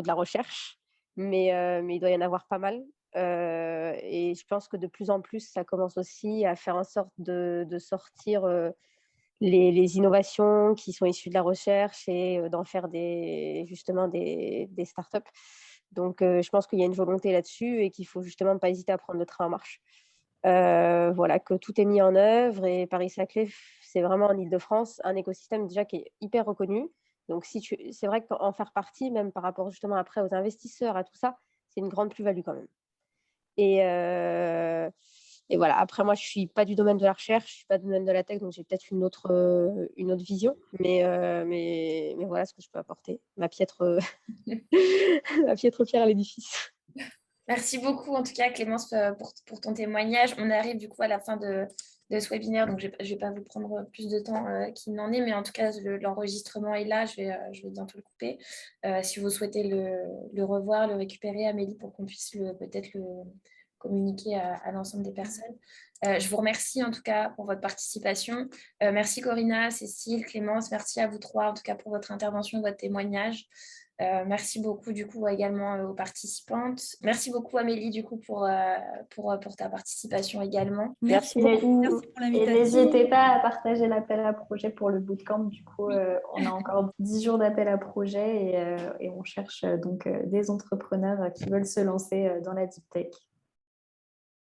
la recherche, mais il doit y en avoir pas mal. Et je pense que de plus en plus, ça commence aussi à faire en sorte de sortir les innovations qui sont issues de la recherche et d'en faire justement des startups. Donc, je pense qu'il y a une volonté là-dessus et qu'il ne faut justement pas hésiter à prendre le train en marche. Voilà, que tout est mis en œuvre et Paris-Saclay, c'est vraiment en Île-de-France un écosystème déjà qui est hyper reconnu. Donc, c'est vrai qu'en faire partie, même par rapport justement après aux investisseurs, à tout ça, c'est une grande plus-value quand même. Et voilà, après, moi, je ne suis pas du domaine de la recherche, je ne suis pas du domaine de la tech, donc j'ai peut-être une autre vision. Mais voilà ce que je peux apporter, ma piètre pierre à l'édifice. Merci beaucoup, en tout cas, Clémence, pour ton témoignage. On arrive du coup à la fin de ce webinaire, donc je ne vais pas vous prendre plus de temps qu'il n'en est, mais en tout cas, l'enregistrement est là, je vais bientôt le couper. Si vous souhaitez le revoir, le récupérer, Amélie, pour qu'on puisse peut-être le communiquer à l'ensemble des personnes. Je vous remercie en tout cas pour votre participation. Merci Corinna, Cécile, Clémence, merci à vous trois en tout cas pour votre intervention, votre témoignage. Merci beaucoup du coup également aux participantes. Merci beaucoup Amélie du coup pour ta participation également. Merci beaucoup. Merci pour Et l'invitation. n'hésitez pas à partager l'appel à projet pour le bootcamp. Du coup, on a encore 10 jours d'appel à projet et on cherche donc des entrepreneurs qui veulent se lancer dans la deep tech.